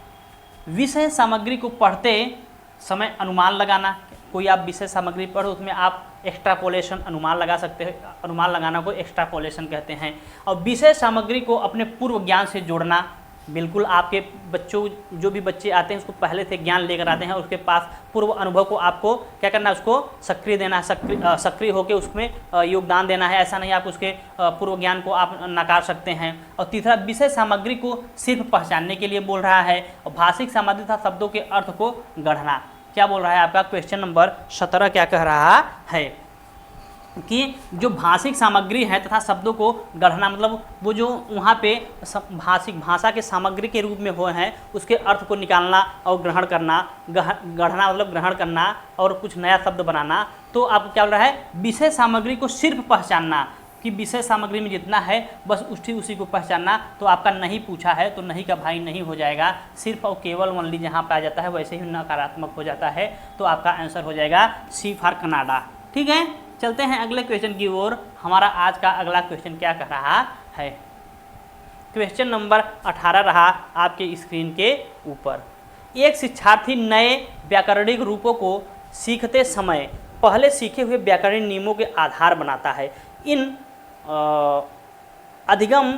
विषय सामग्री को पढ़ते समय अनुमान लगाना, कोई आप विषय सामग्री पढ़ो उसमें आप एक्स्ट्रापोलेशन अनुमान लगा सकते हो, अनुमान लगाना को एक्स्ट्रापोलेशन कहते हैं। और विषय सामग्री को अपने पूर्व ज्ञान से जोड़ना, बिल्कुल आपके बच्चों, जो भी बच्चे आते हैं उसको पहले से ज्ञान लेकर आते हैं, उसके पास पूर्व अनुभव को आपको क्या करना है, उसको सक्रिय देना, सक्रिय होकर उसमें योगदान देना है। ऐसा नहीं आप उसके पूर्व ज्ञान को आप नकार सकते हैं। और तीसरा, विषय सामग्री को सिर्फ पहचानने के लिए बोल रहा है। और भाषिक सामग्री तथा शब्दों के अर्थ को गढ़ना, क्या बोल रहा है आपका क्वेश्चन नंबर 17 क्या कह रहा है कि जो भाषिक सामग्री है तथा शब्दों को गढ़ना, मतलब वो जो वहाँ पे भाषा के सामग्री के रूप में हो हैं उसके अर्थ को निकालना और ग्रहण करना। गढ़ना मतलब ग्रहण करना और कुछ नया शब्द बनाना। तो आपको क्या बोल रहा है, विषय सामग्री को सिर्फ पहचानना, कि विषय सामग्री में जितना है बस उसी को पहचानना। तो आपका नहीं पूछा है तो नहीं का भाई नहीं हो जाएगा, सिर्फ और केवल ओनली जहाँ पे आ जाता है वैसे ही नकारात्मक हो जाता है। तो आपका आंसर हो जाएगा सी फॉर कनाडा। ठीक है, चलते हैं अगले क्वेश्चन की ओर। हमारा आज का अगला क्वेश्चन क्या कह रहा है, क्वेश्चन नंबर 18 रहा आपके स्क्रीन के ऊपर। एक शिक्षार्थी नए व्याकरणिक रूपों को सीखते समय पहले सीखे हुए व्याकरणिक नियमों के आधार बनाता है। इन अधिगम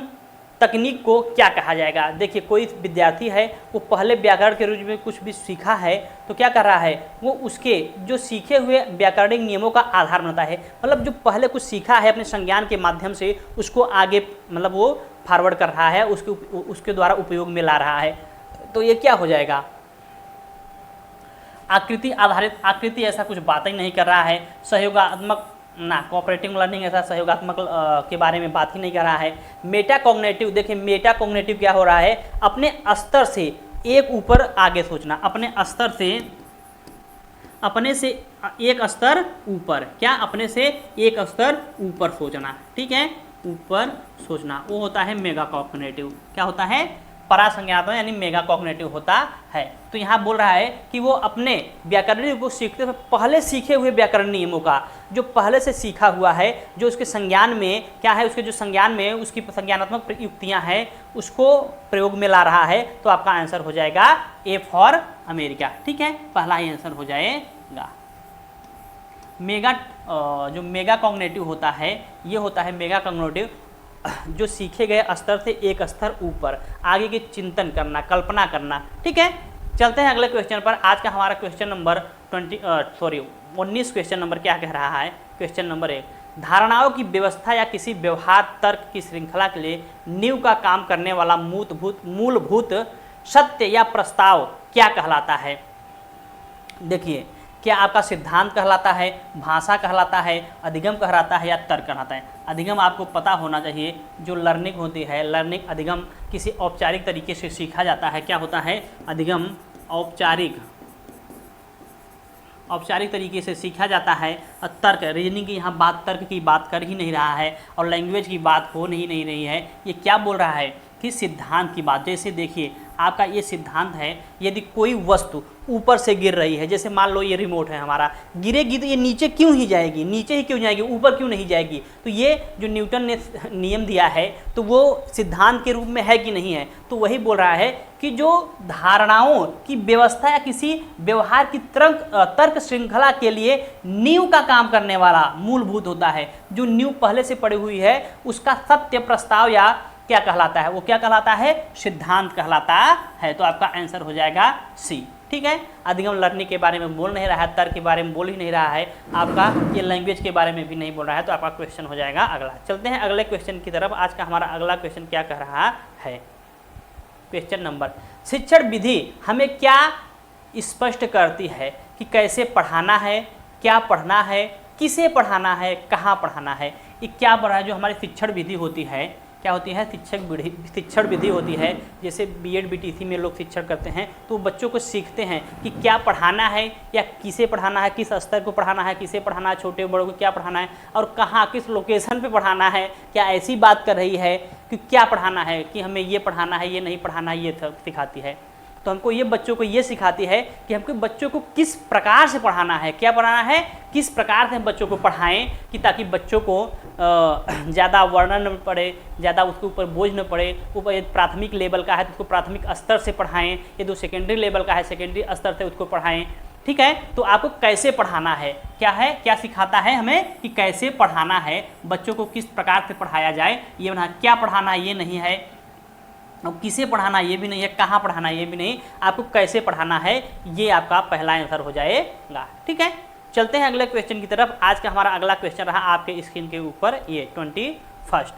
तकनीक को क्या कहा जाएगा। देखिए, कोई विद्यार्थी है वो पहले व्याकरण के रूप में कुछ भी सीखा है तो क्या कर रहा है, वो उसके जो सीखे हुए व्याकरणिक नियमों का आधार बनता है। मतलब जो पहले कुछ सीखा है अपने संज्ञान के माध्यम से उसको आगे मतलब वो फॉरवर्ड कर रहा है, उसके द्वारा उपयोग में ला रहा है। तो ये क्या हो जाएगा, आकृति आधारित। आकृति ऐसा कुछ बात ही नहीं कर रहा है। सहयोगात्मक ना, कोऑपरेटिव लर्निंग ऐसा सहयोगात्मक के बारे में बात ही नहीं कर रहा है। मेटा कॉग्निटिव, देखिए मेटा कॉग्निटिव क्या हो रहा है, अपने स्तर से एक ऊपर आगे सोचना, अपने से एक स्तर ऊपर, क्या अपने से एक स्तर ऊपर सोचना। ठीक है, ऊपर सोचना वो होता है मेगा कॉग्निटिव। क्या होता है, परासंज्ञानात्मक यानी मेगा कॉग्निटिव होता है। तो यहाँ बोल रहा है कि वो अपने व्याकरण को सीखते हुए पहले सीखे हुए व्याकरण नियमों का जो पहले से सीखा हुआ है, जो उसके संज्ञान में क्या है, उसके जो संज्ञान में उसकी संज्ञानात्मक युक्तियाँ हैं उसको प्रयोग में ला रहा है। तो आपका आंसर हो जाएगा ए फॉर अमेरिका। ठीक है, पहला ही आंसर हो जाएगा। मेगा जो मेगा कॉग्निटिव होता है, ये होता है मेगा कॉग्निटिव जो सीखे गए स्तर से एक स्तर ऊपर आगे के चिंतन करना, कल्पना करना। ठीक है, चलते हैं अगले क्वेश्चन पर। आज का हमारा क्वेश्चन नंबर 19 क्वेश्चन नंबर क्या कह रहा है। क्वेश्चन नंबर 1, धारणाओं की व्यवस्था या किसी व्यवहार तर्क की श्रृंखला के लिए नींव का काम करने वाला मूलभूत सत्य या प्रस्ताव क्या कहलाता है। देखिए, क्या आपका सिद्धांत कहलाता है, भाषा कहलाता है, अधिगम कहलाता है या तर्क कहलाता है। अधिगम आपको पता होना चाहिए, जो लर्निंग होती है, लर्निंग अधिगम किसी औपचारिक तरीके से सीखा जाता है। क्या होता है अधिगम? औपचारिक तरीके से सीखा जाता है। और तर्क, रीजनिंग की यहाँ बात तर्क की बात कर ही नहीं रहा है और लैंग्वेज की बात हो नहीं रही है। ये क्या बोल रहा है कि सिद्धांत की बात। जैसे देखिए, आपका ये सिद्धांत है, यदि कोई वस्तु ऊपर से गिर रही है, जैसे मान लो ये रिमोट है हमारा, गिरेगी तो ये नीचे क्यों ही जाएगी, नीचे ही क्यों जाएगी, ऊपर क्यों नहीं जाएगी। तो ये जो न्यूटन ने नियम दिया है तो वो सिद्धांत के रूप में है कि नहीं है। तो वही बोल रहा है कि जो धारणाओं की व्यवस्था या किसी व्यवहार की तर्क श्रृंखला के लिए नींव का काम करने वाला मूलभूत होता है, जो नींव पहले से पड़ी हुई है, उसका सत्य प्रस्ताव या क्या कहलाता है, वो क्या कहलाता है, सिद्धांत कहलाता है। तो आपका आंसर हो जाएगा सी। ठीक है, अधिगम लर्निंग के बारे में बोल नहीं रहा है, तर्क के बारे में बोल ही नहीं रहा है, आपका ये लैंग्वेज के बारे में भी नहीं बोल रहा है। तो आपका क्वेश्चन हो जाएगा अगला। चलते हैं अगले क्वेश्चन की तरफ। आज का हमारा अगला क्वेश्चन क्या कह रहा है। क्वेश्चन नंबर, शिक्षण विधि हमें क्या स्पष्ट करती है कि कैसे पढ़ाना है, क्या पढ़ना है, किसे पढ़ाना है, कहाँ पढ़ाना है। ये क्या पढ़ा है, जो हमारी शिक्षण विधि होती है, क्या होती है, शिक्षण विधि होती है। जैसे बीएड बीटीसी में लोग शिक्षण करते हैं तो बच्चों को सीखते हैं कि क्या पढ़ाना है या किसे पढ़ाना है, किस स्तर को पढ़ाना है, किसे पढ़ाना है, छोटे बड़ों को क्या पढ़ाना है और कहाँ किस लोकेशन पे पढ़ाना है। क्या ऐसी बात कर रही है कि क्या पढ़ाना है, कि हमें ये पढ़ाना है, ये नहीं पढ़ाना है, ये सिखाती है। तो हमको ये बच्चों को ये सिखाती है कि हमको बच्चों को किस प्रकार से पढ़ाना है, क्या पढ़ाना है, किस प्रकार से हम बच्चों को पढ़ाएं कि ताकि बच्चों को ज़्यादा वर्णन न पड़े, ज़्यादा उसके ऊपर बोझ न पड़े। ऊपर प्राथमिक लेवल का है तो उसको प्राथमिक स्तर से पढ़ाएं, यदि सेकेंडरी लेवल का है सेकेंडरी स्तर से उसको पढ़ाएं। ठीक है, तो आपको कैसे पढ़ाना है, क्या है, क्या सिखाता है हमें कि कैसे पढ़ाना है, बच्चों को किस प्रकार से पढ़ाया जाए। ये क्या पढ़ाना ये नहीं है, अब किसे पढ़ाना ये भी नहीं है, कहाँ पढ़ाना ये भी नहीं, आपको कैसे पढ़ाना है, ये आपका पहला आंसर हो जाएगा। ठीक है, चलते हैं अगले क्वेश्चन की तरफ। आज का हमारा अगला क्वेश्चन रहा आपके स्क्रीन के ऊपर, ये 21।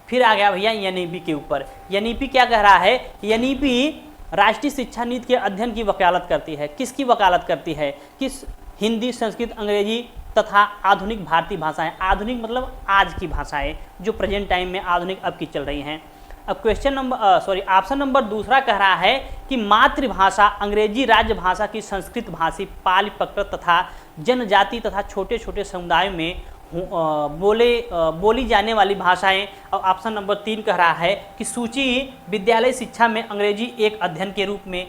फिर आ गया भैया एनईपी के ऊपर। एनईपी क्या कह रहा है, एनईपी राष्ट्रीय शिक्षा नीति के अध्ययन की वकालत करती है। किसकी वकालत करती है, किस, हिंदी, संस्कृत, अंग्रेजी तथा आधुनिक भारतीय भाषाएं। आधुनिक मतलब आज की भाषाएं जो प्रेजेंट टाइम में आधुनिक अब की चल रही हैं। अब क्वेश्चन नंबर ऑप्शन नंबर दूसरा कह रहा है कि मातृभाषा अंग्रेजी राज्य भाषा की संस्कृत भाषी पाली प्रकृत तथा जनजाति तथा छोटे छोटे समुदायों में बोली जाने वाली भाषाएं। और ऑप्शन नंबर 3 कह रहा है कि सूची विद्यालय शिक्षा में अंग्रेजी एक अध्ययन के रूप में।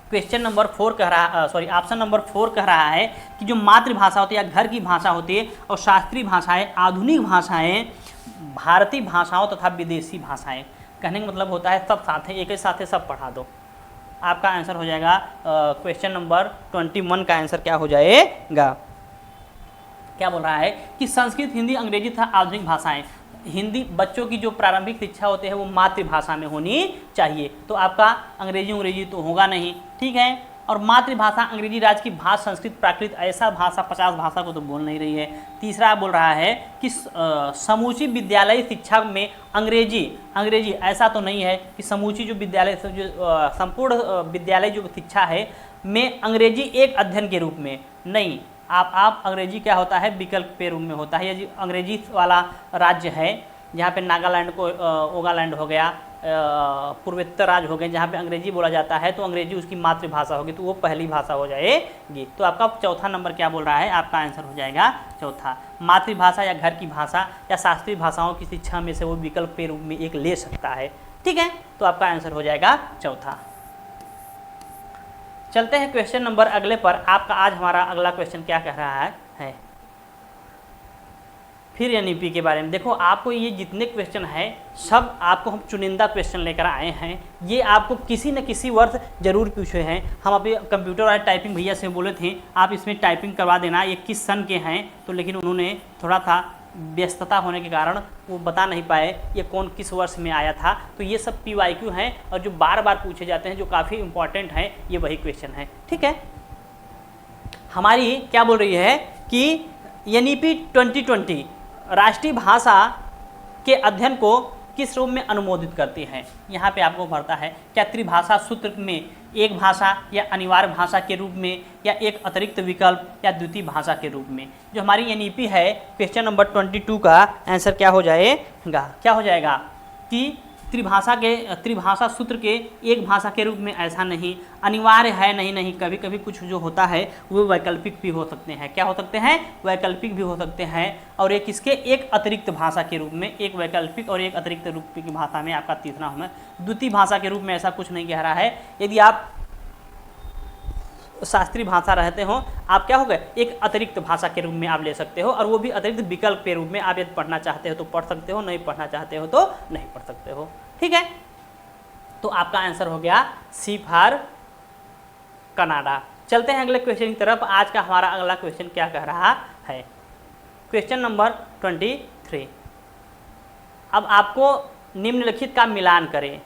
क्वेश्चन नंबर 4 कह रहा ऑप्शन नंबर 4 कह रहा है कि जो मातृभाषा होती है या घर की भाषा होती है और शास्त्रीय भाषाएं, आधुनिक भाषाएं, भारतीय भाषाओं तथा विदेशी भाषाएं। कहने का मतलब होता है सब साथ है, एक ही साथ है, सब पढ़ा दो। आपका आंसर हो जाएगा क्वेश्चन नंबर 21 का आंसर क्या हो जाएगा। क्या बोल रहा है कि संस्कृत, हिंदी, अंग्रेजी तथा आधुनिक भाषाएं। हिंदी बच्चों की जो प्रारंभिक शिक्षा होती है वो मातृभाषा में होनी चाहिए। तो आपका अंग्रेजी तो होगा नहीं। ठीक है, और मातृभाषा अंग्रेजी राज्य की भाषा, संस्कृत, प्राकृत, ऐसा भाषा 50 भाषा को तो बोल नहीं रही है। तीसरा बोल रहा है कि समूची विद्यालय शिक्षा में अंग्रेजी ऐसा तो नहीं है कि समूची जो विद्यालय जो संपूर्ण विद्यालय जो शिक्षा है में अंग्रेजी एक अध्ययन के रूप में नहीं। आप अंग्रेजी क्या होता है, विकल्प के रूप में होता है। यदि अंग्रेजी वाला राज्य है जहाँ पे नागालैंड को ओगालैंड हो गया, पूर्वोत्तर राज्य हो गए जहाँ पे अंग्रेजी बोला जाता है, तो अंग्रेजी उसकी मातृभाषा होगी, तो वो पहली भाषा हो जाएगी। तो आपका चौथा नंबर क्या बोल रहा है, आपका आंसर हो जाएगा चौथा। मातृभाषा या घर की भाषा या शास्त्रीय भाषाओं की शिक्षा में से वो विकल्प के रूप में एक ले सकता है। ठीक है, तो आपका आंसर हो जाएगा चौथा। चलते हैं क्वेश्चन नंबर अगले पर। आपका आज हमारा अगला क्वेश्चन क्या कह रहा है फिर एनईपी के बारे में। देखो आपको ये जितने क्वेश्चन हैं सब आपको हम चुनिंदा क्वेश्चन लेकर आए हैं। ये आपको किसी न किसी वर्ष जरूर पूछे हैं। हम अभी कंप्यूटर और टाइपिंग भैया से बोले थे आप इसमें टाइपिंग करवा देना, ये किस सन के हैं, तो लेकिन उन्होंने थोड़ा था व्यस्तता होने के कारण वो बता नहीं पाए ये कौन किस वर्ष में आया था। तो ये सब PYQ हैं और जो बार बार पूछे जाते हैं, जो काफ़ी इंपॉर्टेंट हैं, ये वही क्वेश्चन है। ठीक है, हमारी क्या बोल रही है कि एनईपी 2020 राष्ट्रीय भाषा के अध्ययन को किस रूप में अनुमोदित करती है। यहाँ पे आपको भरता है क्या त्रिभाषा सूत्र में एक भाषा या अनिवार्य भाषा के रूप में, या एक अतिरिक्त विकल्प, या द्वितीय भाषा के रूप में। जो हमारी एनईपी है क्वेश्चन नंबर 22 का आंसर क्या हो जाएगा, क्या हो जाएगा कि त्रिभाषा सूत्र के एक भाषा के रूप में ऐसा नहीं, अनिवार्य है नहीं, कभी कभी कुछ जो होता है वो वैकल्पिक भी हो सकते हैं। क्या हो सकते हैं, वैकल्पिक भी हो सकते हैं। और एक इसके एक अतिरिक्त भाषा के रूप में, एक वैकल्पिक और एक अतिरिक्त रूप की भाषा में आपका तीसरा हमें द्वितीय भाषा के रूप में, ऐसा कुछ नहीं कह रहा है। यदि आप शास्त्रीय भाषा रहते हो, आप क्या हो गए, एक अतिरिक्त भाषा के रूप में आप ले सकते हो, और वो भी अतिरिक्त विकल्प के रूप में। आप यदि पढ़ना चाहते हो तो पढ़ सकते हो, नहीं पढ़ना चाहते हो तो नहीं पढ़ सकते हो। ठीक है, तो आपका आंसर हो गया सी फॉर कनाडा। चलते हैं अगले क्वेश्चन की तरफ। आज का हमारा अगला क्वेश्चन क्या कह रहा है, क्वेश्चन नंबर 23। अब आपको निम्नलिखित का मिलान करें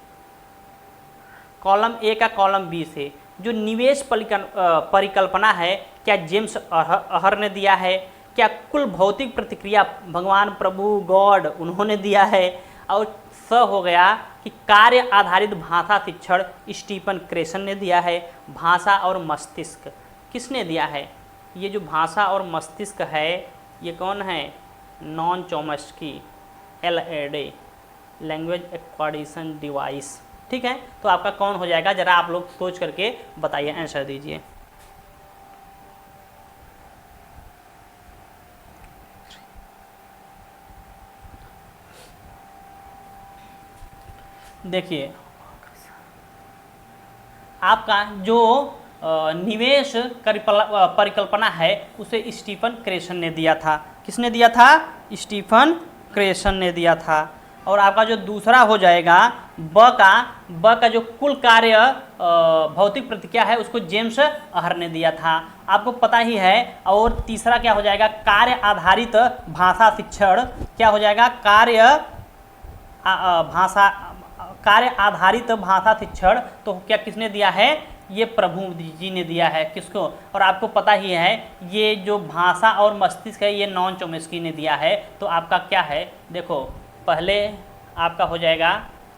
कॉलम ए का कॉलम बी से। जो निवेश परिकल्पना है, क्या जेम्स अहर ने दिया है, क्या कुल भौतिक प्रतिक्रिया भगवान प्रभु गॉड उन्होंने दिया है, और स हो गया कि कार्य आधारित भाषा शिक्षण स्टीफन क्रेसन ने दिया है। भाषा और मस्तिष्क किसने दिया है, ये जो भाषा और मस्तिष्क है ये कौन है, Noam Chomsky, LAD language acquisition device. ठीक है, तो आपका कौन हो जाएगा, जरा आप लोग सोच करके बताइए, आंसर दीजिए। देखिए आपका जो निवेश परिकल्पना है उसे स्टीफन क्रेसन ने दिया था। किसने दिया था, स्टीफन क्रेसन ने दिया था। और आपका जो दूसरा हो जाएगा ब का जो कुल कार्य भौतिक प्रतिक्रिया है उसको जेम्स अहर ने दिया था, आपको पता ही है। और तीसरा क्या हो जाएगा, कार्य आधारित भाषा शिक्षण, क्या हो जाएगा, कार्य आधारित भाषा शिक्षण, तो क्या किसने दिया है, ये प्रभु जी ने दिया है। किसको, और आपको पता ही है ये जो भाषा और मस्तिष्क है ये नॉन चॉम्स्की ने दिया है। तो आपका क्या है, देखो पहले आपका हो जाएगा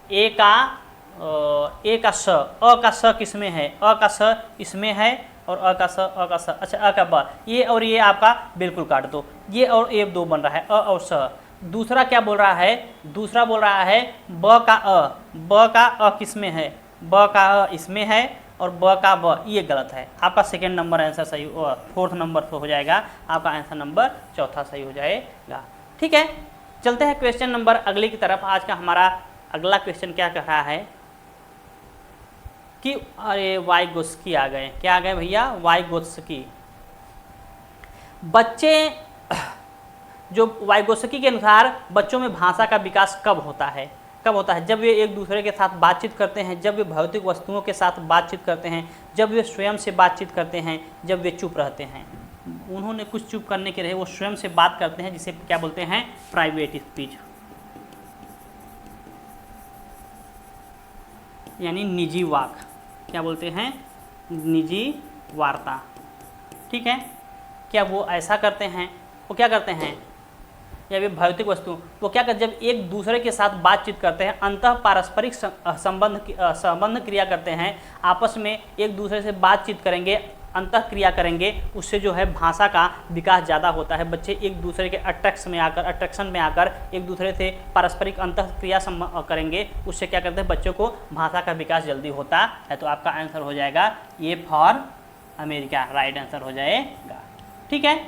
ए का स, अ का स किसमें है, अ का स इसमें है, और अ का स, अच्छा अ का ब, ये और ये आपका बिल्कुल काट दो, ये और ए दो बन रहा है, अ और स। दूसरा क्या बोल रहा है, दूसरा बोल रहा है ब का अ किसमें है, ब का अ इसमें है, और ब का ब, ये गलत है। आपका सेकेंड नंबर आंसर सही, फोर्थ नंबर तो हो जाएगा आपका आंसर नंबर चौथा सही हो जाएगा। ठीक है, चलते हैं क्वेश्चन नंबर अगले की तरफ। आज का हमारा अगला क्वेश्चन क्या कह रहा है कि अरे वाइगोत्स्की आ गए, क्या आ गए भैया, वाइगोत्स्की। बच्चे जो वाइगोत्स्की के अनुसार बच्चों में भाषा का विकास कब होता है, कब होता है, जब वे एक दूसरे के साथ बातचीत करते हैं, जब वे भौतिक वस्तुओं के साथ बातचीत करते हैं, जब वे स्वयं से बातचीत करते हैं, जब वे चुप रहते हैं। उन्होंने कुछ चुप करने के रहे, वो स्वयं से बात करते हैं, जिसे क्या बोलते हैं, प्राइवेट स्पीच, यानी निजी वाक, क्या बोलते हैं, निजी वार्ता। ठीक है, क्या वो ऐसा करते हैं, वो क्या करते हैं, या वे भौतिक वस्तु, वो क्या करते, जब एक दूसरे के साथ बातचीत करते हैं, अंतः पारस्परिक संबंध क्रिया करते हैं, आपस में एक दूसरे से बातचीत करेंगे, अंतः क्रिया करेंगे, उससे जो है भाषा का विकास ज़्यादा होता है। बच्चे एक दूसरे के अट्रैक्शन में आकर एक दूसरे से पारस्परिक अंतः क्रिया करेंगे, उससे क्या करते हैं, बच्चों को भाषा का विकास जल्दी होता है। तो आपका आंसर हो जाएगा ये फॉर अमेरिका, राइट आंसर हो जाएगा। ठीक है,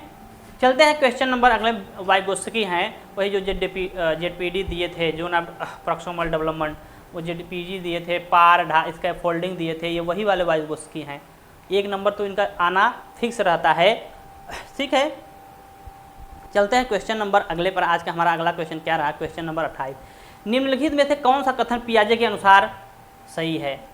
चलते हैं क्वेश्चन नंबर अगले। वाइगोत्स्की हैं वही जो ZPD दिए थे, जो ना प्रॉक्सिमल डेवलपमेंट, वो ZPG दिए थे, पार इसका फोल्डिंग दिए थे, ये वही वाले वाइगोत्स्की हैं। 1 नंबर तो इनका आना फिक्स रहता है। ठीक है, चलते हैं क्वेश्चन नंबर अगले पर। आज का हमारा अगला क्वेश्चन क्या रहा, क्वेश्चन नंबर 28। निम्नलिखित में से कौन सा कथन पियाजे के अनुसार सही है।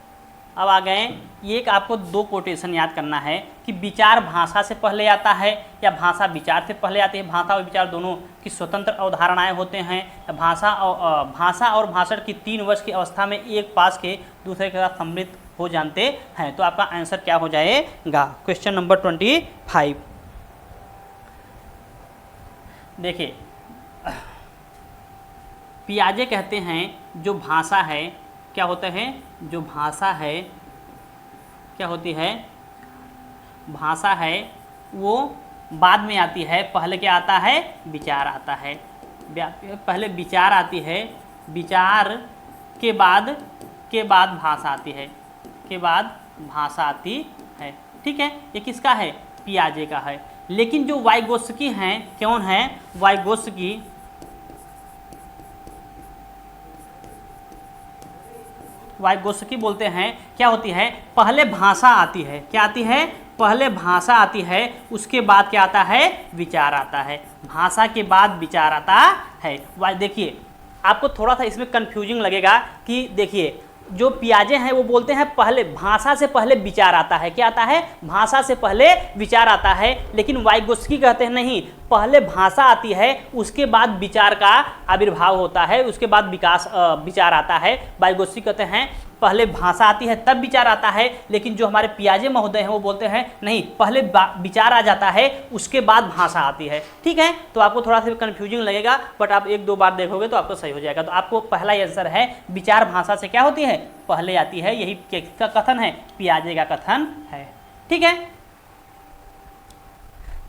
अब आ गए, ये एक आपको 2 कोटेशन याद करना है कि विचार भाषा से पहले आता है या भाषा विचार से पहले आती है। भाषा और विचार दोनों की स्वतंत्र अवधारणाएं होते हैं। भाषा और भाषण की 3 वर्ष की अवस्था में एक पास के दूसरे के साथ सम्मिलित हो जानते हैं। तो आपका आंसर क्या हो जाएगा, क्वेश्चन नंबर 25। देखिए, पियाजे कहते हैं जो भाषा है क्या होते हैं, जो भाषा है क्या होती है, भाषा है वो बाद में आती है। पहले क्या आता है, विचार आता है। पहले विचार आती है, विचार के बाद भाषा आती है, के बाद भाषा आती है। ठीक है, ये किसका है, पियाजे का है। लेकिन जो वाइगोत्स्की हैं, कौन है, वाइगोत्स्की बोलते हैं क्या होती है, पहले भाषा आती है। क्या आती है, पहले भाषा आती है, उसके बाद क्या आता है, विचार आता है। भाषा के बाद विचार आता है। देखिए आपको थोड़ा सा इसमें कंफ्यूजिंग लगेगा कि देखिए जो पियाजे हैं वो बोलते हैं पहले भाषा से पहले विचार आता है। क्या आता है, भाषा से पहले विचार आता है। लेकिन वाइगोत्स्की कहते हैं नहीं, पहले भाषा आती है उसके बाद विचार का आविर्भाव होता है, उसके बाद विचार आता है। वाइगोत्स्की कहते हैं पहले भाषा आती है तब विचार आता है। लेकिन जो हमारे पियाजे महोदय हैं वो बोलते हैं नहीं, पहले विचार आ जाता है उसके बाद भाषा आती है। ठीक है, तो आपको थोड़ा सा कंफ्यूजिंग लगेगा, बट आप 1-2 बार देखोगे तो आपको सही हो जाएगा। तो आपको पहला आंसर है, विचार भाषा से क्या होती है, पहले आती है। यही किसका कथन है, पियाजे का कथन है। ठीक है,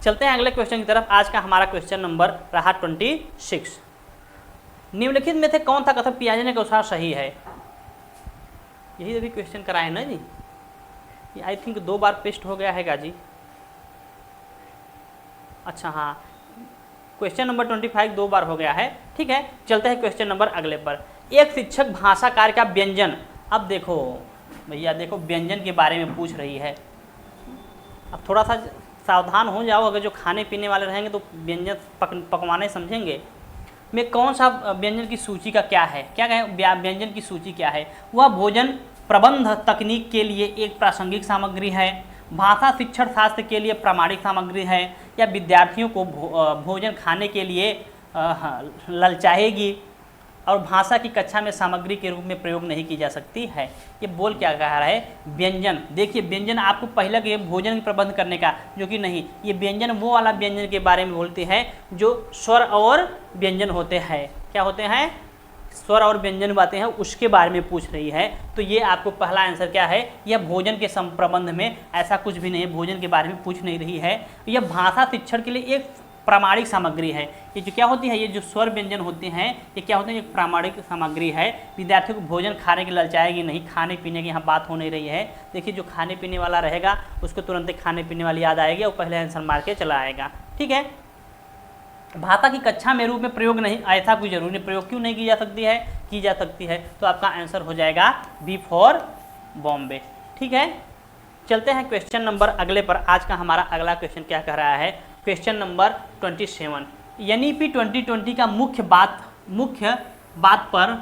चलते हैं अगले क्वेश्चन की तरफ। आज का हमारा क्वेश्चन नंबर रहा 26। निम्नलिखित में से कौन सा कथन पियाजे के अनुसार सही है। यही अभी क्वेश्चन कराए ना जी, ये आई थिंक 2 बार पेस्ट हो गया है जी। अच्छा हाँ, क्वेश्चन नंबर 25 2 बार हो गया है। ठीक है, चलते हैं क्वेश्चन नंबर अगले पर। एक शिक्षक भाषा कार्य का व्यंजन, अब देखो भैया, देखो व्यंजन के बारे में पूछ रही है। अब थोड़ा सा सावधान हो जाओ, अगर जो खाने पीने वाले रहेंगे तो व्यंजन पकवाने समझेंगे। में कौन सा व्यंजन की सूची का क्या है, क्या कहें, व्यंजन की सूची क्या है। वह भोजन प्रबंध तकनीक के लिए एक प्रासंगिक सामग्री है, भाषा शिक्षण शास्त्र के लिए प्रामाणिक सामग्री है, या विद्यार्थियों को भोजन खाने के लिए ललचाएगी और भाषा की कक्षा में सामग्री के रूप में प्रयोग नहीं की जा सकती है। ये बोल क्या कह रहा है, व्यंजन। देखिए व्यंजन आपको पहले के भोजन के प्रबंध करने का, जो कि नहीं, ये व्यंजन वो वाला व्यंजन के बारे में बोलते हैं जो स्वर और व्यंजन होते हैं। क्या होते हैं, स्वर और व्यंजन बातें हैं, उसके बारे में पूछ रही है। तो ये आपको पहला आंसर क्या है, यह भोजन के प्रबंध में ऐसा कुछ भी नहीं है, भोजन के बारे में पूछ नहीं रही है। यह भाषा शिक्षण के लिए एक प्रामाणिक सामग्री है। ये जो क्या होती है, ये जो स्वर व्यंजन होते हैं ये क्या होते हैं, एक प्रामाणिक सामग्री है। विद्यार्थियों को भोजन खाने की ललचाएगी नहीं, खाने पीने की यहाँ बात हो नहीं रही है। देखिए जो खाने पीने वाला रहेगा उसको तुरंत ही खाने पीने वाली याद आएगी और पहले आंसर मार के चला आएगा। ठीक है, भाषा की कक्षा में रूप में प्रयोग नहीं, ऐसा कोई जरूरी नहीं, प्रयोग क्यों नहीं की जा सकती है, की जा सकती है। तो आपका आंसर हो जाएगा बी फॉर बॉम्बे। ठीक है, चलते हैं क्वेश्चन नंबर अगले पर। आज का हमारा अगला क्वेश्चन क्या कह रहा है, क्वेश्चन नंबर 27। एनईपी 2020 का मुख्य बात पर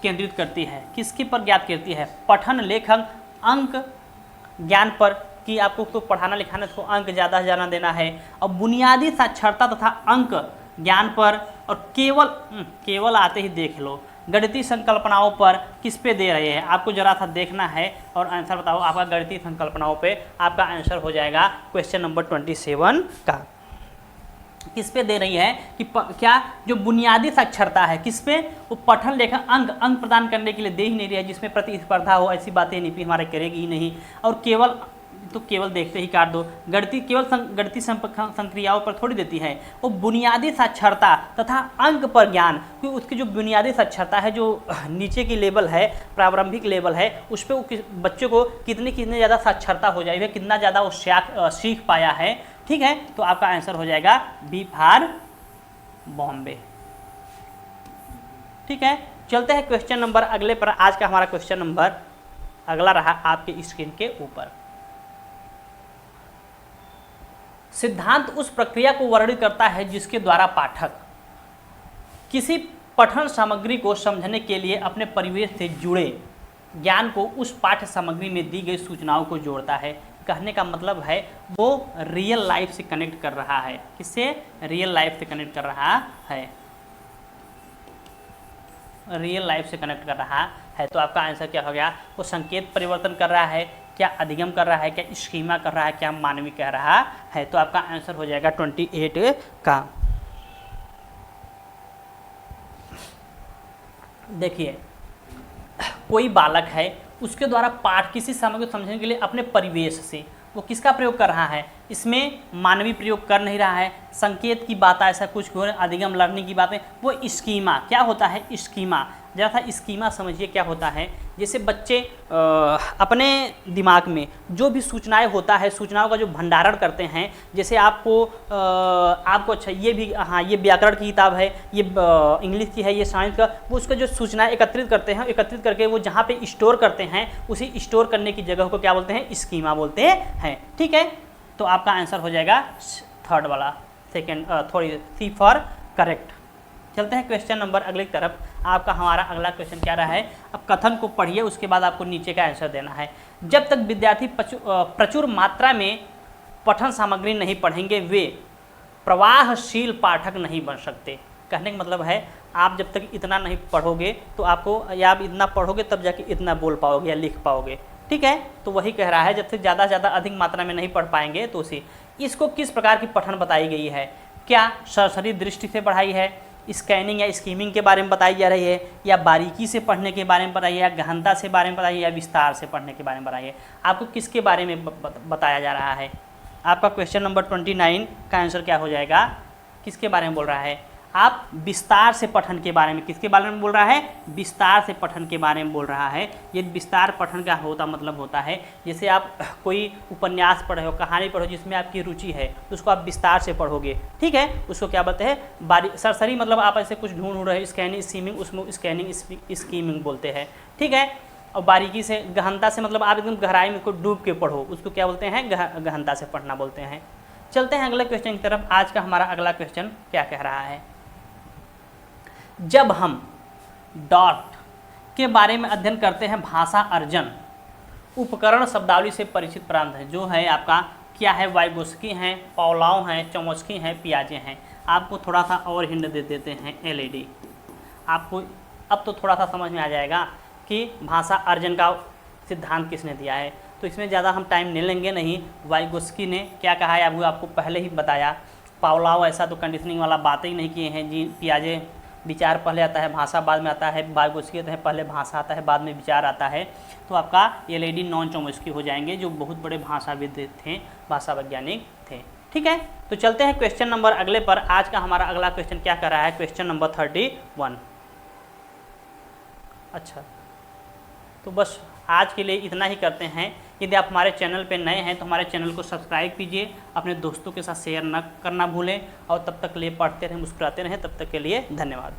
केंद्रित करती है, किसके पर ज्ञात करती है, पठन लेखन अंक ज्ञान पर, कि आपको तो पढ़ाना लिखाना तो अंक ज़्यादा से ज़्यादा देना है, और बुनियादी साक्षरता तथा अंक ज्ञान पर, और केवल आते ही देख लो गणितीय संकल्पनाओं पर किस पे दे रहे हैं। आपको जरा सा देखना है और आंसर बताओ। आपका गणितीय संकल्पनाओं पे आपका आंसर हो जाएगा क्वेश्चन नंबर 27 का। किस पे दे रही है कि क्या जो बुनियादी साक्षरता है किस पे, वो पठन लेखन अंक प्रदान करने के लिए दे ही नहीं रही है, जिसमें प्रतिस्पर्धा हो ऐसी बातें एनईपी हमारे करेगी ही नहीं। और केवल देखते ही काट दो, गणितीय संक्रियाओं पर थोड़ी देती है, वो बुनियादी साक्षरता तथा अंक पर ज्ञान, क्योंकि उसकी जो बुनियादी साक्षरता है, जो नीचे की लेवल है, प्रारंभिक लेवल है, उस पर बच्चों को कितनी ज़्यादा साक्षरता हो जाएगी, कितना ज़्यादा वो सीख पाया है। ठीक है, तो आपका आंसर हो जाएगा बी फॉर बॉम्बे। ठीक है, चलते हैं क्वेश्चन नंबर अगले पर। आज का हमारा क्वेश्चन नंबर अगला रहा आपके स्क्रीन के ऊपर। सिद्धांत उस प्रक्रिया को वर्णित करता है जिसके द्वारा पाठक किसी पठन सामग्री को समझने के लिए अपने परिवेश से जुड़े ज्ञान को उस पाठ्य सामग्री में दी गई सूचनाओं को जोड़ता है। कहने का मतलब है वो रियल लाइफ से कनेक्ट कर रहा है। किससे? रियल लाइफ से कनेक्ट कर रहा है। रियल लाइफ से कनेक्ट कर रहा है। तो आपका आंसर क्या हो गया? वो संकेत परिवर्तन कर रहा है, क्या अधिगम कर रहा है, क्या स्कीमा कर रहा है, क्या मानवी कह रहा है। तो आपका आंसर हो जाएगा 28 का। देखिए, कोई बालक है, उसके द्वारा पाठ किसी सामग्री को समझने के लिए अपने परिवेश से वो किसका प्रयोग कर रहा है? इसमें मानवी प्रयोग कर नहीं रहा है, संकेत की बात ऐसा कुछ हो, अधिगम लर्निंग की बातें, वो स्कीमा। क्या होता है स्कीमा? जरा सा स्कीमा समझिए क्या होता है। जैसे बच्चे अपने दिमाग में जो भी सूचनाएं होता है, सूचनाओं का जो भंडारण करते हैं, जैसे आपको अच्छा ये भी, हाँ ये व्याकरण की किताब है, ये इंग्लिश की है, ये साइंस का, वो उसका जो सूचनाएं एकत्रित करते हैं, एकत्रित करके वो जहाँ पे स्टोर करते हैं, उसी स्टोर करने की जगह को क्या बोलते हैं? स्कीमा बोलते हैं। ठीक है, तो आपका आंसर हो जाएगा थर्ड वाला, सी फॉर करेक्ट। चलते हैं क्वेश्चन नंबर अगले की तरफ। आपका हमारा अगला क्वेश्चन क्या रहा है? अब कथन को पढ़िए, उसके बाद आपको नीचे का आंसर देना है। जब तक विद्यार्थी प्रचुर मात्रा में पठन सामग्री नहीं पढ़ेंगे, वे प्रवाहशील पाठक नहीं बन सकते। कहने का मतलब है आप जब तक इतना नहीं पढ़ोगे तो आपको, या आप इतना पढ़ोगे तब जाके इतना बोल पाओगे या लिख पाओगे। ठीक है, तो वही कह रहा है जब तक ज़्यादा से ज़्यादा अधिक मात्रा में नहीं पढ़ पाएंगे तो उसी। इसको किस प्रकार की पठन बताई गई है? क्या सरसरी दृष्टि से पढ़ाई है, स्कैनिंग या स्कीमिंग के बारे में बताई जा रही है, या बारीकी से पढ़ने के बारे में बताई है, या गहनता से बारे में बताई है, या विस्तार से पढ़ने के बारे में बताई है? आपको किसके बारे में बताया जा रहा है? आपका क्वेश्चन नंबर 29 का आंसर क्या हो जाएगा? किसके बारे में बोल रहा है? आप विस्तार से पठन के बारे में, किसके बारे में बोल रहा है? विस्तार से पठन के बारे में बोल रहा है। ये विस्तार पठन का मतलब होता है, जैसे आप कोई उपन्यास पढ़े हो, कहानी पढ़ो जिसमें आपकी रुचि है, तो उसको आप विस्तार से पढ़ोगे। ठीक है, उसको क्या बोलते हैं? सरसरी मतलब आप ऐसे कुछ ढूंढ रहे हो, स्कैनिंग स्कीमिंग, उसमें स्कैनिंग स्कीमिंग बोलते हैं। ठीक है, और बारीकी से, गहनता से मतलब आप एकदम गहराई में को डूब के पढ़ो, उसको क्या बोलते हैं? गहनता से पढ़ना बोलते हैं। चलते हैं अगले क्वेश्चन की तरफ। आज का हमारा अगला क्वेश्चन क्या कह रहा है? जब हम डॉट के बारे में अध्ययन करते हैं, भाषा अर्जन उपकरण शब्दावली से परिचित प्रांत है। जो है आपका क्या है? वाइगोस्की हैं, पॉलाव हैं, चोम्स्की हैं, पियाजे हैं। आपको थोड़ा सा और हिंट दे देते हैं, एलईडी। आपको अब तो थोड़ा सा समझ में आ जाएगा कि भाषा अर्जन का सिद्धांत किसने दिया है। तो इसमें ज़्यादा हम टाइम नहीं लेंगे। नहीं, वाइगोस्की ने क्या कहा है वो आपको पहले ही बताया। पॉलाव ऐसा तो कंडीशनिंग वाला बातें ही नहीं किए हैं जी। पियाजे विचार पहले आता है, भाषा बाद में आता है। वाइगोस्की तो है पहले भाषा आता है, बाद में विचार आता है। तो आपका एलईडी नॉन चोम्स्की हो जाएंगे, जो बहुत बड़े भाषाविद थे, भाषा वैज्ञानिक थे। ठीक है, तो चलते हैं क्वेश्चन नंबर अगले पर। आज का हमारा अगला क्वेश्चन क्या कर रहा है? Question number 31। अच्छा, तो बस आज के लिए इतना ही करते हैं। यदि आप हमारे चैनल पे नए हैं तो हमारे चैनल को सब्सक्राइब कीजिए, अपने दोस्तों के साथ शेयर न करना भूलें, और तब तक के लिए पढ़ते रहें, मुस्कुराते रहें। तब तक के लिए धन्यवाद।